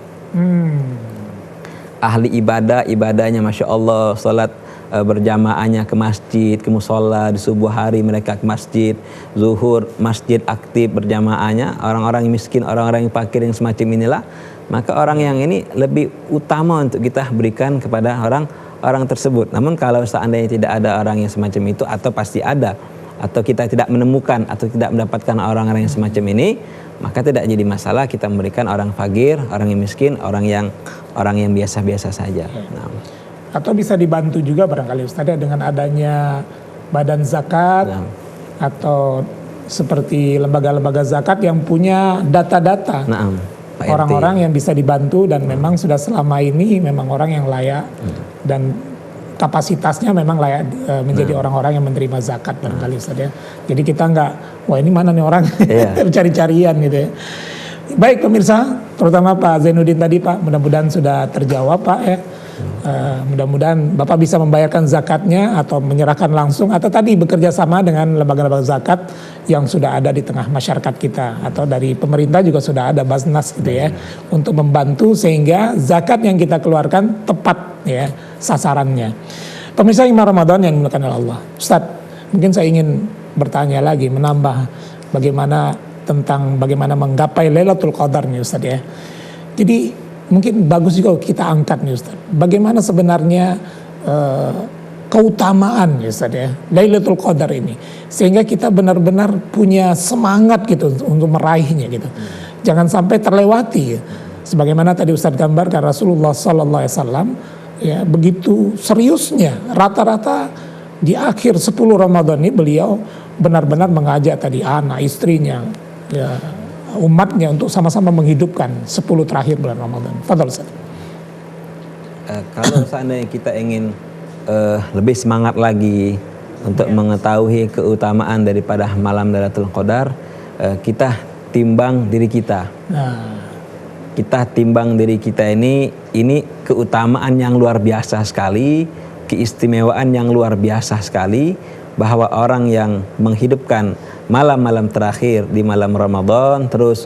Ahli ibadahnya Masya Allah, salat berjamaahnya ke masjid, ke musola, di subuh hari mereka ke masjid, zuhur masjid aktif berjamaahnya. Orang-orang yang miskin, orang-orang yang fakir yang semacam inilah, maka orang yang ini lebih utama untuk kita berikan kepada orang tersebut. Namun kalau seandainya tidak ada orang yang semacam itu, atau pasti ada, atau kita tidak menemukan atau tidak mendapatkan orang-orang yang semacam ini, maka tidak jadi masalah kita memberikan orang fakir, orang yang miskin, orang yang biasa-biasa saja. Nah. Atau bisa dibantu juga barangkali Ustaz ya, dengan adanya badan zakat, atau seperti lembaga-lembaga zakat yang punya data-data. Orang-orang yang bisa dibantu dan memang sudah selama ini memang orang yang layak dan kapasitasnya memang layak menjadi orang-orang yang menerima zakat barangkali Ustaz ya. Jadi kita nggak, wah ini mana nih orang cari-carian gitu ya. Baik pemirsa, terutama Pak Zainuddin tadi Pak, mudah-mudahan sudah terjawab Pak ya. Mudah-mudahan Bapak bisa membayarkan zakatnya atau menyerahkan langsung, atau tadi bekerja sama dengan lembaga-lembaga zakat yang sudah ada di tengah masyarakat kita, atau dari pemerintah juga sudah ada Basnas gitu ya, untuk membantu sehingga zakat yang kita keluarkan tepat ya sasarannya. Pemirsa Iman Ramadan yang dimuliakan oleh Allah, Ustaz, mungkin saya ingin bertanya lagi, menambah tentang bagaimana menggapai Lailatul Qadar nih Ustaz ya. Jadi mungkin bagus juga kita angkat nih Ustaz, bagaimana sebenarnya keutamaan ya Ustaz ya Lailatul Qadar ini, sehingga kita benar-benar punya semangat gitu untuk meraihnya gitu. Jangan sampai terlewati ya. Sebagaimana tadi Ustaz gambarkan Rasulullah sallallahu alaihi wasallam ya, begitu seriusnya rata-rata di akhir 10 Ramadan ini beliau benar-benar mengajak tadi anak, istrinya ya, umatnya untuk sama-sama menghidupkan 10 terakhir bulan Ramadan. Fadhal Ustaz. Kalau seandainya kita ingin lebih semangat lagi untuk mengetahui keutamaan daripada malam Lailatul Qadar, kita timbang diri kita. Kita timbang diri kita ini keutamaan yang luar biasa sekali, keistimewaan yang luar biasa sekali, bahwa orang yang menghidupkan malam-malam terakhir di malam Ramadan, terus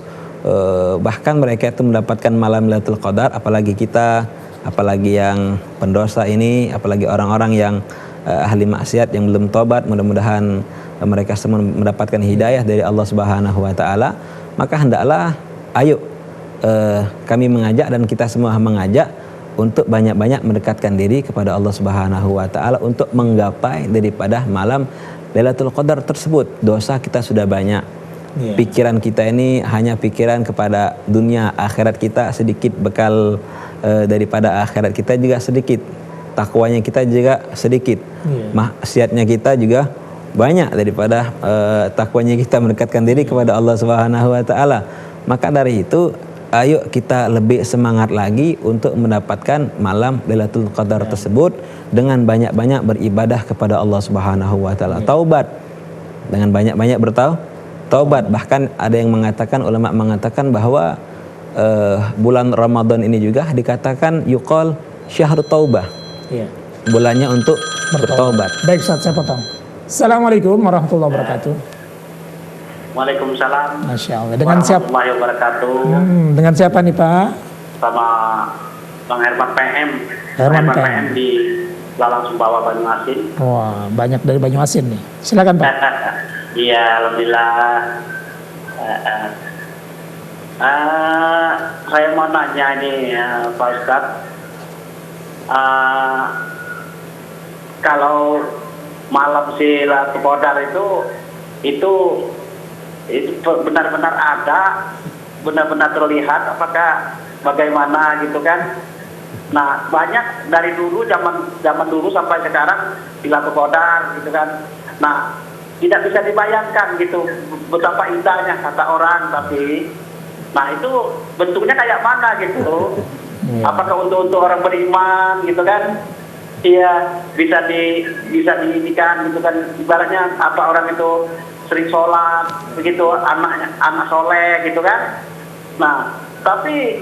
bahkan mereka itu mendapatkan malam Lailatul Qadar, apalagi kita, apalagi yang pendosa ini, apalagi orang-orang yang ahli maksiat yang belum tobat, mudah-mudahan mereka semua mendapatkan hidayah dari Allah Subhanahu wa taala. Maka hendaklah ayo kami mengajak dan kita semua mengajak untuk banyak-banyak mendekatkan diri kepada Allah Subhanahu wa taala untuk menggapai daripada malam Lailatul Qadar tersebut. Dosa kita sudah banyak. Pikiran kita ini hanya pikiran kepada dunia, akhirat kita sedikit, bekal daripada akhirat kita juga sedikit. Takwanya kita juga sedikit. Maksiatnya kita juga banyak daripada takwanya kita mendekatkan diri kepada Allah Subhanahu wa taala. Maka dari itu ayo kita lebih semangat lagi untuk mendapatkan malam Lailatul Qadar tersebut dengan banyak-banyak beribadah kepada Allah Subhanahu wa taala. Taubat. Dengan banyak-banyak bertaubat. Bahkan ada yang mengatakan, ulama mengatakan bahwa bulan Ramadan ini juga dikatakan yuqal syahrut taubah. Bulannya untuk bertaubat. Baik Ustaz, saya potong. Assalamualaikum warahmatullahi wabarakatuh. Waalaikumsalam. Masya Allah. Dengan siapa? Warahmatullahi wabarakatuh. Dengan siapa nih Pak? Sama Bang Herman PM. Herman PM di Lalang Sumbawa, Banyuasin. Wah, banyak dari Banyuasin nih. Silakan Pak. Iya, alhamdulillah. Saya mau nanya ini Pak Ustadz. Kalau malam si Lailatul Qadar itu itu benar-benar ada, benar-benar terlihat, apakah bagaimana gitu kan? Nah, banyak dari dulu zaman dulu sampai sekarang Lailatul Qadar gitu kan. Nah, tidak bisa dibayangkan gitu betapa indahnya kata orang, tapi nah itu bentuknya kayak mana gitu. Apakah untuk orang beriman gitu kan? Iya, bisa diinikan gitu kan, ibaratnya apa orang itu sering sholat begitu, anak soleh gitu kan. Nah, tapi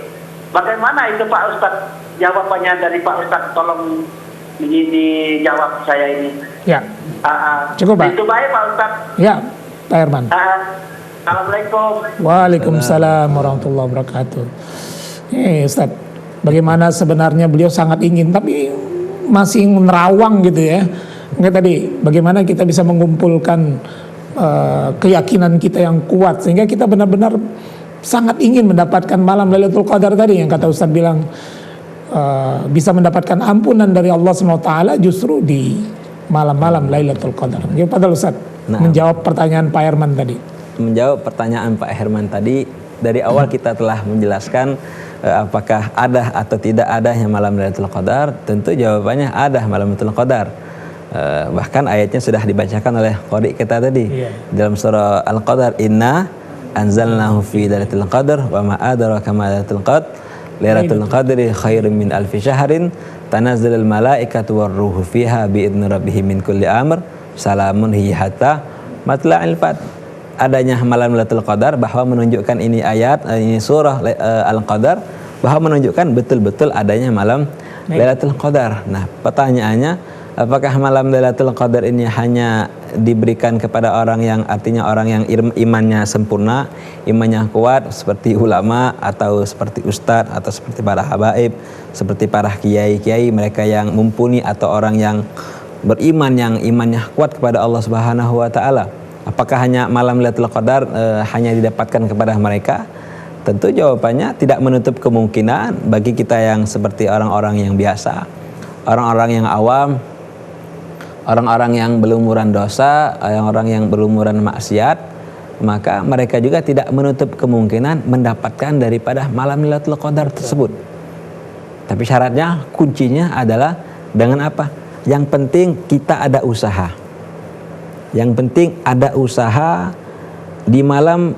bagaimana itu Pak Ustadz, jawabannya dari Pak Ustadz, tolong dijawab saya ini. Ya, cukup Pak. Itu baik Pak Ustadz. Ya, Pak Herman. Assalamualaikum. Waalaikumsalam warahmatullahi wabarakatuh. Ustadz, bagaimana sebenarnya beliau sangat ingin, tapi masih nerawang gitu ya. Enggak, tadi bagaimana kita bisa mengumpulkan keyakinan kita yang kuat sehingga kita benar-benar sangat ingin mendapatkan malam Lailatul Qadar tadi yang kata Ustadz bilang, bisa mendapatkan ampunan dari Allah SWT justru di malam-malam Lailatul Qadar. Jadi padahal Ustadz menjawab pertanyaan Pak Herman tadi. Menjawab pertanyaan Pak Herman tadi, dari awal kita telah menjelaskan apakah ada atau tidak adanya malam Lailatul Qadar. Tentu jawabannya ada malam Lailatul Qadar. Bahkan ayatnya sudah dibacakan oleh qari kita tadi dalam surah Al-Qadar, inna anzalnahu fi lailatul qadar wa ma adraka ma lailatul qadar lailatul qadri khairum min alfi syahrin tanazzalul malaikatu warruhu fiha bi idzni rabbihim min kulli amr salamun hiya hatta matla'il fajr. Adanya malam Lailatul Qadar bahwa menunjukkan ini ayat, ini surah Al-Qadar, bahwa menunjukkan betul-betul adanya malam Lailatul Qadar. Nah, pertanyaannya, apakah malam Lailatul Qadar ini hanya diberikan kepada orang yang, artinya orang yang imannya sempurna, imannya kuat, seperti ulama atau seperti ustadz atau seperti para habaib, seperti para kiai-kiai, mereka yang mumpuni, atau orang yang beriman yang imannya kuat kepada Allah Subhanahu wa taala? Apakah hanya malam Lailatul Qadar hanya didapatkan kepada mereka? Tentu jawabannya tidak menutup kemungkinan bagi kita yang seperti orang-orang yang biasa, orang-orang yang awam, orang-orang yang berlumuran dosa, orang-orang yang berlumuran maksiat, maka mereka juga tidak menutup kemungkinan mendapatkan daripada malam Lailatul Qadar tersebut. Tapi syaratnya, kuncinya adalah dengan apa? Yang penting kita ada usaha. Yang penting ada usaha di malam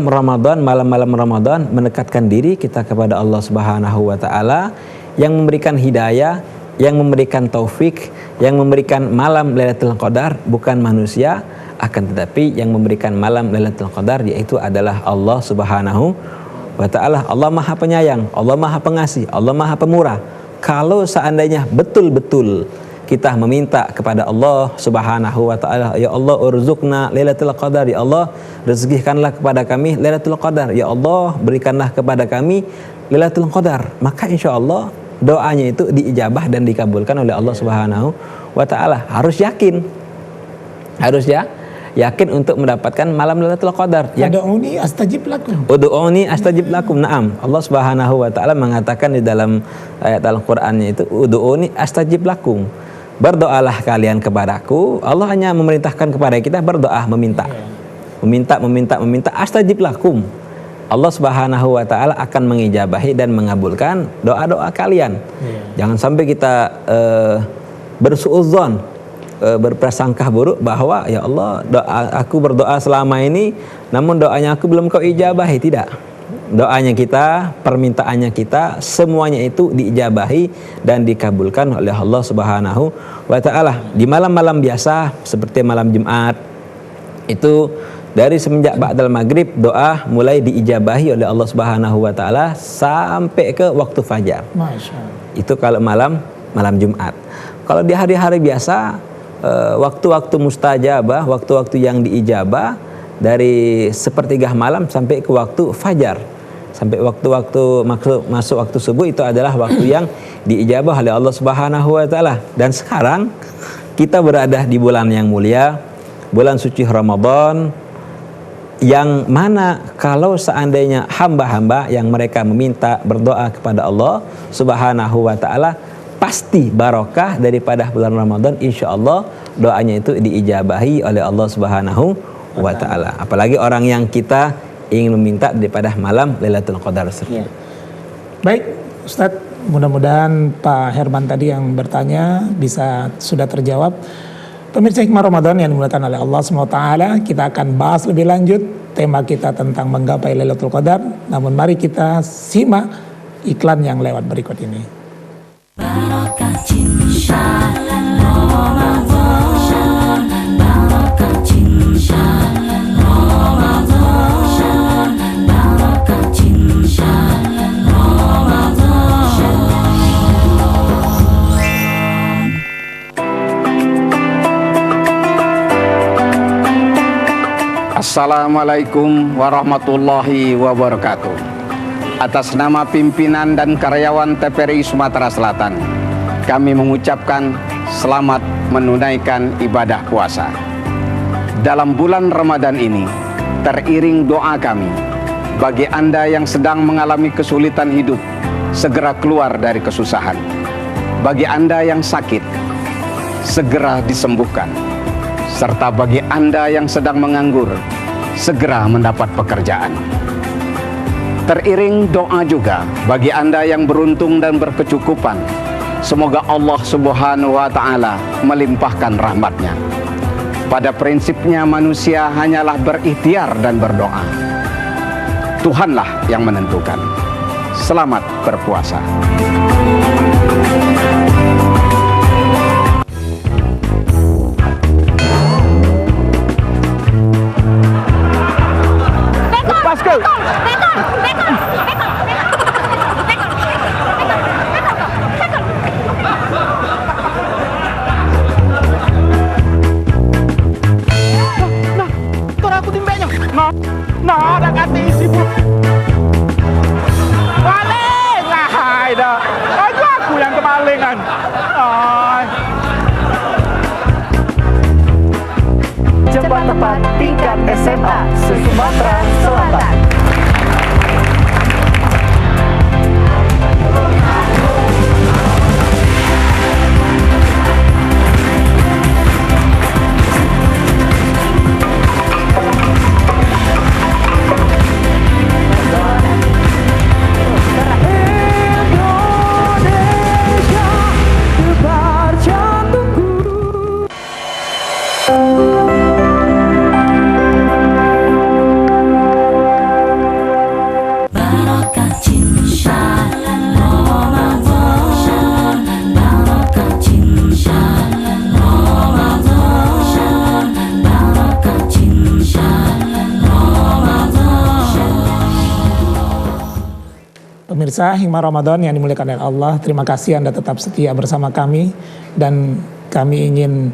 Ramadan, malam-malam Ramadan, mendekatkan diri kita kepada Allah Subhanahu wa taala yang memberikan hidayah, yang memberikan taufik, yang memberikan malam Lailatul Qadar bukan manusia, akan tetapi yang memberikan malam Lailatul Qadar yaitu adalah Allah Subhanahu wa taala. Allah Maha Penyayang, Allah Maha Pengasih, Allah Maha Pemurah. Kalau seandainya betul-betul kita meminta kepada Allah Subhanahu wa taala, ya Allah urzuqna Lailatul Qadar, ya Allah rezekikanlah kepada kami Lailatul Qadar, ya Allah berikanlah kepada kami Lailatul Qadar, maka insyaallah doanya itu diijabah dan dikabulkan oleh Allah Subhanahu wa taala. Harus yakin. Harus yakin untuk mendapatkan malam Lailatul Qadar. Ud'uni astajib lakum. Ud'uni astajib lakum. Naam. Allah Subhanahu wa taala mengatakan di dalam ayat Al-Qur'annya itu, ud'uni astajib lakum. Berdoalah kalian kepadaku. Allah hanya memerintahkan kepada kita berdoa, meminta. Meminta, astajib lakum. Allah Subhanahu wa taala akan mengijabahi dan mengabulkan doa-doa kalian. Jangan sampai kita bersuudzon, berprasangka buruk bahwa ya Allah, aku berdoa selama ini namun doanya aku belum kau ijabahi. Tidak. Doanya kita, permintaannya kita, semuanya itu diijabahi dan dikabulkan oleh Allah Subhanahu wa taala. Di malam-malam biasa seperti malam Jumat itu, dari semenjak ba'dal maghrib doa mulai diijabahi oleh Allah Subhanahu wa taala sampai ke waktu fajar. Itu kalau malam Jumat. Kalau di hari-hari biasa, waktu-waktu mustajabah, waktu-waktu yang diijabah dari sepertiga malam sampai ke waktu fajar. Sampai waktu-waktu masuk waktu subuh, itu adalah waktu yang diijabah oleh Allah Subhanahu wa taala. Dan sekarang kita berada di bulan yang mulia, bulan suci Ramadan, yang mana kalau seandainya hamba-hamba yang mereka meminta berdoa kepada Allah Subhanahu wa taala, pasti barokah daripada bulan Ramadan, insya Allah doanya itu diijabahi oleh Allah Subhanahu wa ta'ala. Apalagi orang yang kita ingin meminta daripada malam Lailatul Qadar. Ya. Baik, Ustadz, mudah-mudahan Pak Herman tadi yang bertanya sudah terjawab. Pemirsa Hikmah Ramadan yang dimuliakan oleh Allah SWT, kita akan bahas lebih lanjut tema kita tentang menggapai Lailatul Qadar. Namun mari kita simak iklan yang lewat berikut ini. Barokah cinta Ramadan, barokah cinta Ramadan, barokah cinta Assalamualaikum warahmatullahi wabarakatuh. Atas nama pimpinan dan karyawan TVRI Sumatera Selatan, kami mengucapkan selamat menunaikan ibadah puasa. Dalam bulan Ramadan ini, teriring doa kami bagi Anda yang sedang mengalami kesulitan hidup, segera keluar dari kesusahan. Bagi Anda yang sakit, segera disembuhkan. Serta bagi Anda yang sedang menganggur, segera mendapat pekerjaan. Teriring doa juga bagi Anda yang beruntung dan berkecukupan, semoga Allah Subhanahu wa Ta'ala melimpahkan rahmatnya. Pada prinsipnya manusia hanyalah berikhtiar dan berdoa. Tuhanlah yang menentukan. Selamat berpuasa. Cepat tepat tingkat SMA se-Sumatera Selatan. Pemirsa Hikmah Ramadan yang dimuliakan oleh Allah, terima kasih Anda tetap setia bersama kami, dan kami ingin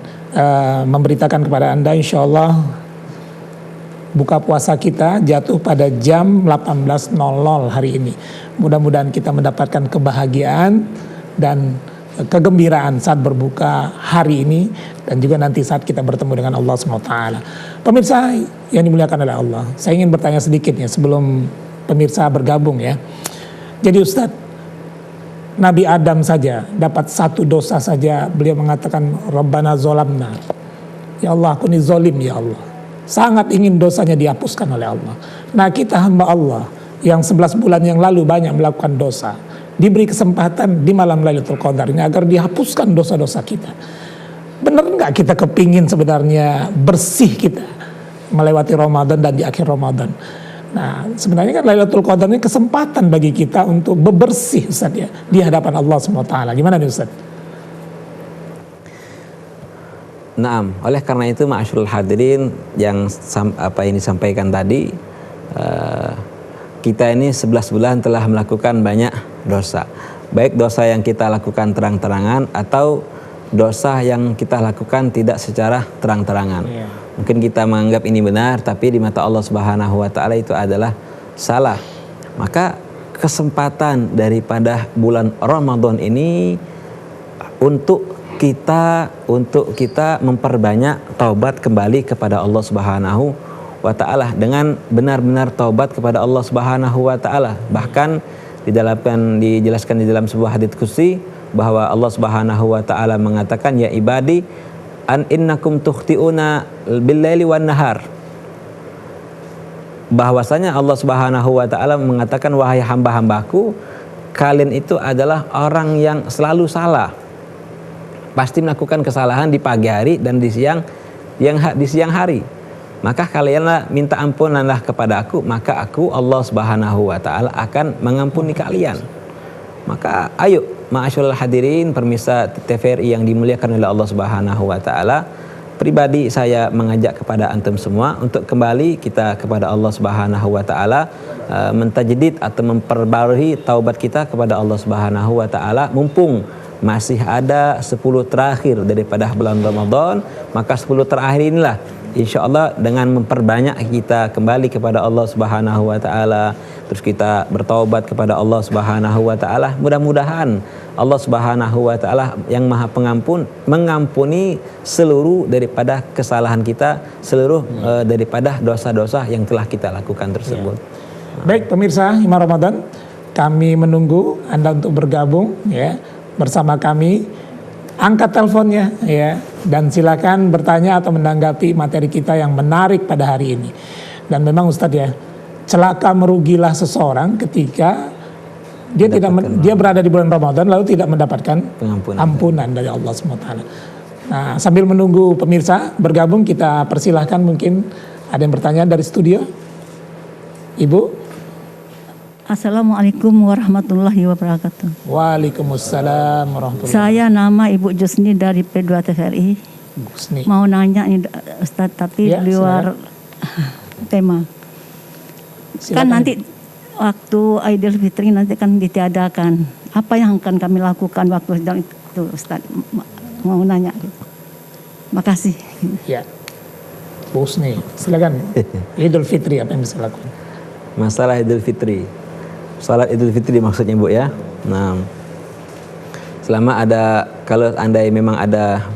memberitakan kepada Anda, insya Allah buka puasa kita jatuh pada jam 18.00 hari ini. Mudah-mudahan kita mendapatkan kebahagiaan dan kegembiraan saat berbuka hari ini, dan juga nanti saat kita bertemu dengan Allah SWT. Pemirsa yang dimuliakan oleh Allah, saya ingin bertanya sedikit ya sebelum pemirsa bergabung ya. Jadi Ustadz, Nabi Adam saja dapat satu dosa saja, beliau mengatakan Rabbana zolamna, ya Allah aku ini zolim ya Allah, sangat ingin dosanya dihapuskan oleh Allah. Nah kita hamba Allah yang 11 bulan yang lalu banyak melakukan dosa, diberi kesempatan di malam Lailatul Qadar ini agar dihapuskan dosa-dosa kita. Benar nggak kita kepingin sebenarnya bersih kita melewati Ramadan dan di akhir Ramadan? Nah sebenarnya kan Lailatul Qadar ini kesempatan bagi kita untuk bebersih Ustaz ya di hadapan Allah SWT. Gimana nih Ustaz? Naam, oleh karena itu ma'asyiral hadirin yang ini disampaikan tadi, kita ini 11 bulan telah melakukan banyak dosa. Baik dosa yang kita lakukan terang-terangan atau dosa yang kita lakukan tidak secara terang-terangan. Mungkin kita menganggap ini benar, tapi di mata Allah Subhanahu wa Ta'ala itu adalah salah. Maka kesempatan daripada bulan Ramadan ini untuk kita memperbanyak taubat kembali kepada Allah Subhanahu wa Ta'ala, dengan benar-benar taubat kepada Allah Subhanahu wa Ta'ala. Bahkan dijelaskan di dalam sebuah hadits qudsi bahwa Allah Subhanahu wa Ta'ala mengatakan, ya ibadi an innakum tukhti'una bil laili wan nahar. bahwasanya Allah Subhanahu wa taala mengatakan, wahai hamba-hambaku, kalian itu adalah orang yang selalu salah. Pasti melakukan kesalahan di pagi hari dan di siang hari. Maka kalianlah minta ampunanlah kepada aku, maka aku Allah Subhanahu wa taala akan mengampuni kalian. Maka ayo ma'asyiral hadirin pemirsa TVRI yang dimuliakan oleh Allah Subhanahu wa taala, pribadi saya mengajak kepada antum semua untuk kembali kita kepada Allah Subhanahu wa taala, mentajdid atau memperbarui taubat kita kepada Allah Subhanahu wa taala. Mumpung masih ada 10 terakhir daripada bulan Ramadan, maka 10 terakhir inilah insyaallah dengan memperbanyak kita kembali kepada Allah Subhanahu wa taala, terus kita bertaubat kepada Allah Subhanahu wa taala, mudah-mudahan Allah Subhanahu wa taala yang Maha Pengampun mengampuni seluruh daripada kesalahan kita, seluruh daripada dosa-dosa yang telah kita lakukan tersebut. Baik pemirsa Himar Ramadan, kami menunggu Anda untuk bergabung ya bersama kami. Angkat teleponnya ya, dan silakan bertanya atau menanggapi materi kita yang menarik pada hari ini. Dan memang Ustadz ya, celaka merugilah seseorang ketika dia berada di bulan Ramadan lalu tidak mendapatkan ampunan dari Allah SWT. Nah, sambil menunggu pemirsa bergabung, kita persilahkan, mungkin ada yang bertanya dari studio. Ibu. Assalamualaikum warahmatullahi wabarakatuh. Waalaikumsalam warahmatullahi wabarakatuh. Saya nama Ibu Jusni dari P2 TVRI. Jusni. Mau nanya nih Ustadz, tapi Ya, di luar tema. Silakan. Kan nanti waktu Idul Fitri nanti kan ditiadakan. Apa yang akan kami lakukan waktu itu Ustadz? Mau nanya. Makasih. Ya. Bu Husni, silakan. Idul Fitri apa yang bisa lakukan? Masalah Idul Fitri. Salat Idul Fitri maksudnya Bu ya. Nah, selama ada, kalau andai memang ada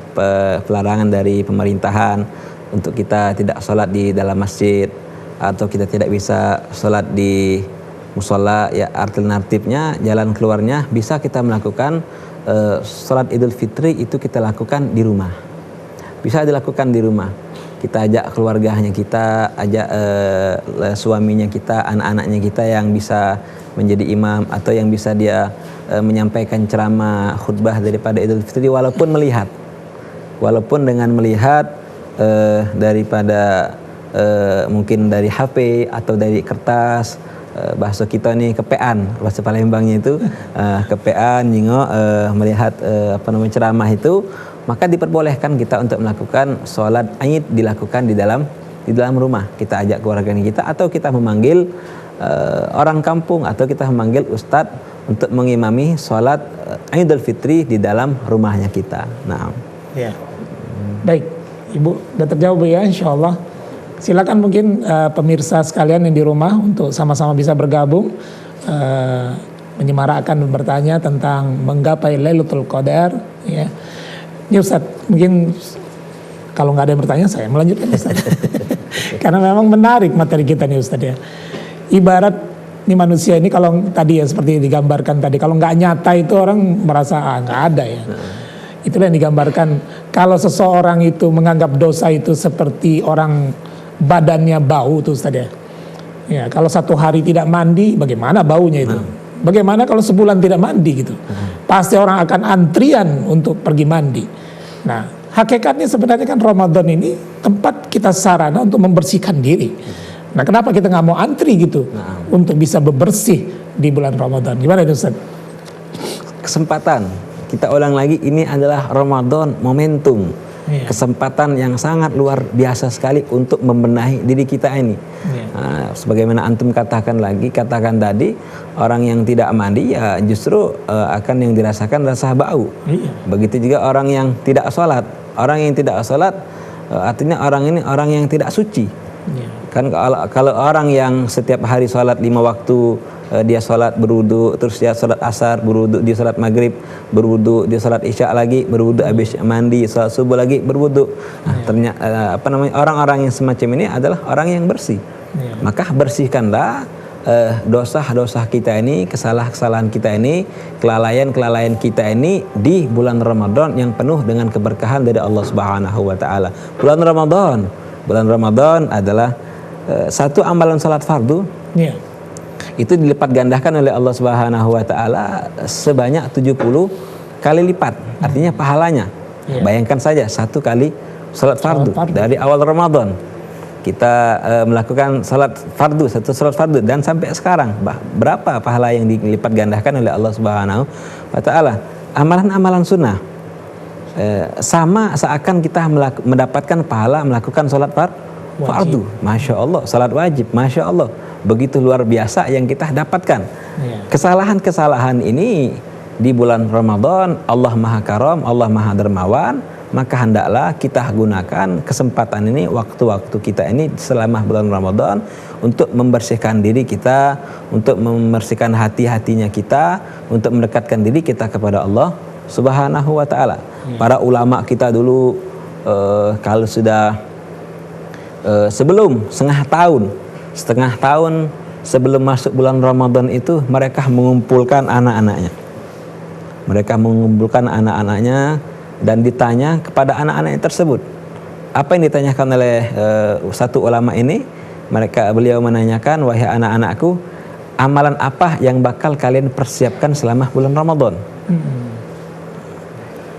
pelarangan dari pemerintahan untuk kita tidak salat di dalam masjid atau kita tidak bisa salat di musola, ya alternatifnya jalan keluarnya bisa kita melakukan salat Idul Fitri itu kita lakukan di rumah. Bisa dilakukan di rumah. Kita ajak keluarganya kita, ajak suaminya kita, anak-anaknya kita yang bisa menjadi imam atau yang bisa dia menyampaikan ceramah khutbah daripada Idul Fitri, walaupun dengan melihat daripada mungkin dari HP atau dari kertas, bahasa kita nih kepean, bahasa Palembangnya itu kepean nyingok melihat ceramah itu, maka diperbolehkan kita untuk melakukan sholat Id dilakukan di dalam rumah. Kita ajak keluarga kita atau kita memanggil orang kampung atau kita memanggil ustadz untuk mengimami sholat Idul Fitri di dalam rumahnya kita. Nah, ya. Baik, Ibu sudah terjawab ya, insyaallah. Silakan mungkin pemirsa sekalian yang di rumah untuk sama-sama bisa bergabung menyemarakkan dan bertanya tentang menggapai Lailatul Qadar ya. Ini Ustaz, mungkin kalau nggak ada yang bertanya saya melanjutkan Ustaz. Karena memang menarik materi kita nih Ustaz ya. Ibarat ini manusia ini kalau tadi ya seperti digambarkan tadi, kalau nggak nyata itu orang merasa nggak ada ya. Itulah yang digambarkan. Kalau seseorang itu menganggap dosa itu seperti orang badannya bau tuh Ustaz ya. Ya, kalau satu hari tidak mandi bagaimana baunya itu? Bagaimana kalau sebulan tidak mandi gitu? Pasti orang akan antrian untuk pergi mandi. Nah, hakikatnya sebenarnya kan Ramadan ini tempat kita sarana untuk membersihkan diri. Nah, kenapa kita nggak mau antri gitu untuk bisa bebersih di bulan Ramadan? Gimana itu Ustaz? Kesempatan. Kita ulang lagi, ini adalah Ramadan momentum. Kesempatan yang sangat luar biasa sekali untuk membenahi diri kita ini. Sebagaimana antum katakan tadi, orang yang tidak mandi ya justru akan yang dirasakan rasa bau. Begitu juga orang yang tidak sholat. Orang yang tidak sholat artinya orang ini orang yang tidak suci. Kan kalau orang yang setiap hari sholat 5 waktu, dia sholat berwudu, terus dia sholat asar berwudu, dia sholat maghrib berwudu, dia sholat isya lagi berwudu, habis mandi sholat subuh lagi berwudu. Nah, ternyata orang-orang yang semacam ini adalah orang yang bersih. Maka bersihkanlah dosa-dosa kita ini, kesalahan kita ini, kelalaian kita ini di bulan Ramadan yang penuh dengan keberkahan dari Allah Subhanahu wa taala. Bulan Ramadan adalah satu amalan salat fardu itu dilipat gandakan oleh Allah Subhanahu wa taala sebanyak 70 kali lipat. Artinya pahalanya. Bayangkan saja satu kali salat fardu dari awal Ramadan. Kita melakukan salat fardu, satu salat fardu, dan sampai sekarang berapa pahala yang dilipat gandakan oleh Allah Subhanahu wa taala. Amalan-amalan sunnah sama seakan kita mendapatkan pahala melakukan salat fardu. Masya Allah. Salat wajib, Masya Allah, begitu luar biasa yang kita dapatkan. Kesalahan-kesalahan ini di bulan Ramadan, Allah Maha Karam, Allah Maha Dermawan, maka hendaklah kita gunakan kesempatan ini, waktu-waktu kita ini selama bulan Ramadan untuk membersihkan diri kita, untuk membersihkan hati-hatinya kita, untuk mendekatkan diri kita kepada Allah Subhanahu wa taala. Para ulama kita dulu kalau sudah sebelum setengah tahun sebelum masuk bulan Ramadan itu mereka mengumpulkan anak-anaknya. Mereka mengumpulkan anak-anaknya dan ditanya kepada anak-anak tersebut. Apa yang ditanyakan oleh satu ulama ini? Beliau menanyakan, wahai anak-anakku, amalan apa yang bakal kalian persiapkan selama bulan Ramadan?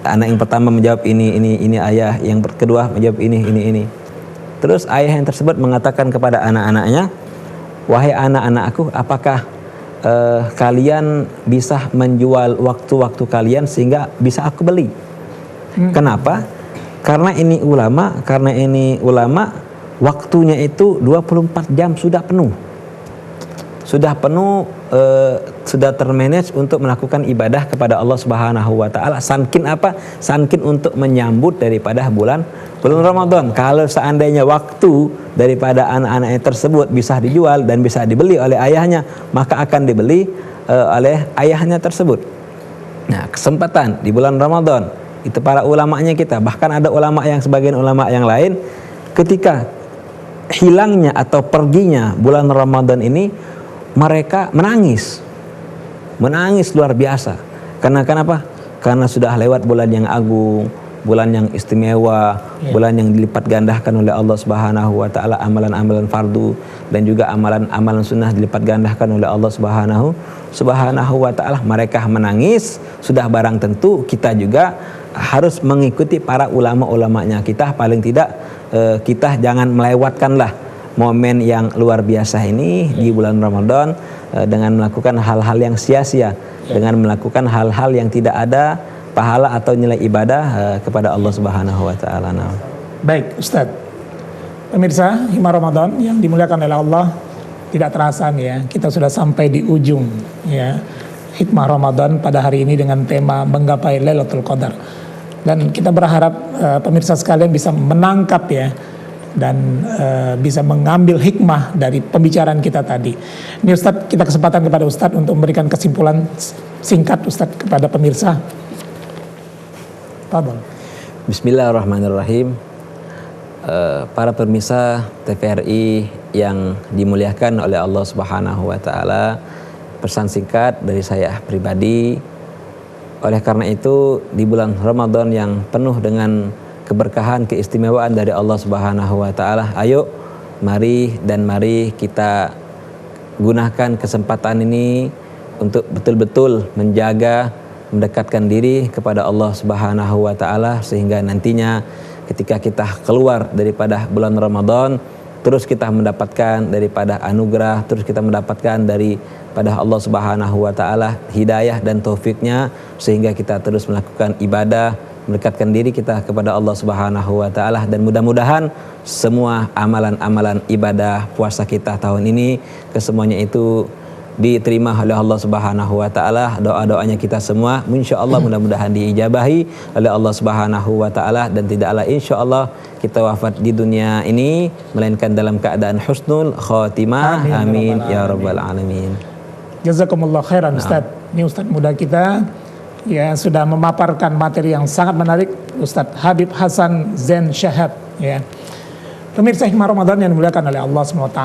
Anak yang pertama menjawab ini ayah, yang kedua menjawab ini. Terus ayah yang tersebut mengatakan kepada anak-anaknya, wahai anak-anakku, apakah kalian bisa menjual waktu-waktu kalian sehingga bisa aku beli? Kenapa? Karena ini ulama waktunya itu 24 jam sudah penuh. Sudah termanage untuk melakukan ibadah kepada Allah Subhanahu wa taala. Sankin apa? Sankin untuk menyambut daripada bulan Ramadan. Kalau seandainya waktu daripada anak-anaknya tersebut bisa dijual dan bisa dibeli oleh ayahnya, maka akan dibeli oleh ayahnya tersebut. Nah, kesempatan di bulan Ramadan itu para ulamanya kita, bahkan ada sebagian ulama yang lain, ketika hilangnya atau perginya bulan Ramadan ini, mereka menangis luar biasa. Karena kenapa? Karena sudah lewat bulan yang agung, bulan yang istimewa, bulan yang dilipat gandakan oleh Allah Subhanahu wa taala, amalan-amalan fardu dan juga amalan-amalan sunnah dilipat gandakan oleh Allah Subhanahu wa taala. Mereka menangis, sudah barang tentu kita juga harus mengikuti para ulama-ulamanya kita. Paling tidak kita jangan melewatkanlah momen yang luar biasa ini di bulan Ramadan dengan melakukan hal-hal yang sia-sia, dengan melakukan hal-hal yang tidak ada pahala atau nilai ibadah kepada Allah Subhanahu wa taala. Baik, Ustaz. Pemirsa Hikmah Ramadan yang dimuliakan oleh Allah, tidak terasa nih ya, kita sudah sampai di ujung ya Hikmah Ramadan pada hari ini dengan tema menggapai Lailatul Qadar. Dan kita berharap pemirsa sekalian bisa menangkap ya dan bisa mengambil hikmah dari pembicaraan kita tadi. Ini Ustadz, kita kesempatan kepada Ustadz untuk memberikan kesimpulan singkat Ustadz kepada pemirsa. Fadhol. Bismillahirrahmanirrahim. Para pemirsa TVRI yang dimuliakan oleh Allah Subhanahu wa taala, pesan singkat dari saya pribadi, oleh karena itu di bulan Ramadan yang penuh dengan keberkahan, keistimewaan dari Allah Subhanahu wa taala, ayo mari kita gunakan kesempatan ini untuk betul-betul menjaga, mendekatkan diri kepada Allah Subhanahu wa taala, sehingga nantinya ketika kita keluar daripada bulan Ramadan, terus kita mendapatkan daripada anugerah, terus kita mendapatkan daripada Allah Subhanahu wa taala hidayah dan taufiknya, sehingga kita terus melakukan ibadah, mendekatkan diri kita kepada Allah Subhanahu wa taala, dan mudah-mudahan semua amalan-amalan ibadah puasa kita tahun ini kesemuanya itu diterima oleh Allah Subhanahu wa taala. Doa-doanya kita semua insyaallah mudah-mudahan diijabahi oleh Allah Subhanahu wa taala, dan tidaklah insyaallah kita wafat di dunia ini melainkan dalam keadaan husnul khatimah. Amin ya rabbal alamin. Jazakumullah khairan Ustaz. Ini Ustaz muda kita ya sudah memaparkan materi yang sangat menarik, Ustaz Habib Hasan Zain Shahab ya. Pemirsa Hikmah Ramadan yang dimuliakan oleh Allah SWT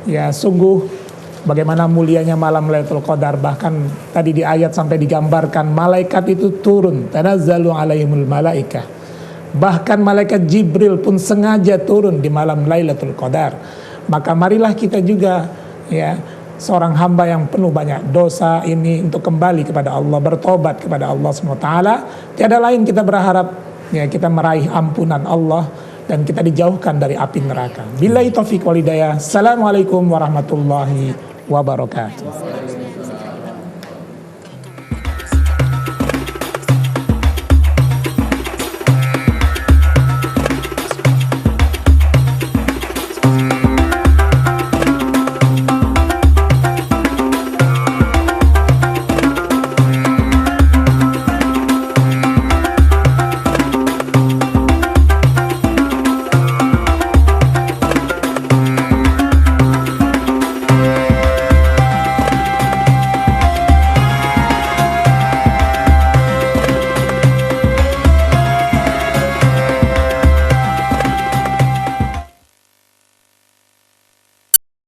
ya, sungguh bagaimana mulianya malam Lailatul Qadar. Bahkan tadi di ayat sampai digambarkan malaikat itu turun, tanazzalu alaihimul malaikah. Bahkan malaikat Jibril pun sengaja turun di malam Lailatul Qadar. maka marilah kita juga ya seorang hamba yang penuh banyak dosa ini untuk kembali kepada Allah, bertobat kepada Allah SWT. Tiada lain kita berharap ya kita meraih ampunan Allah dan kita dijauhkan dari api neraka. Billahi taufiq wal hidayah. Assalamualaikum warahmatullahi wabarakatuh.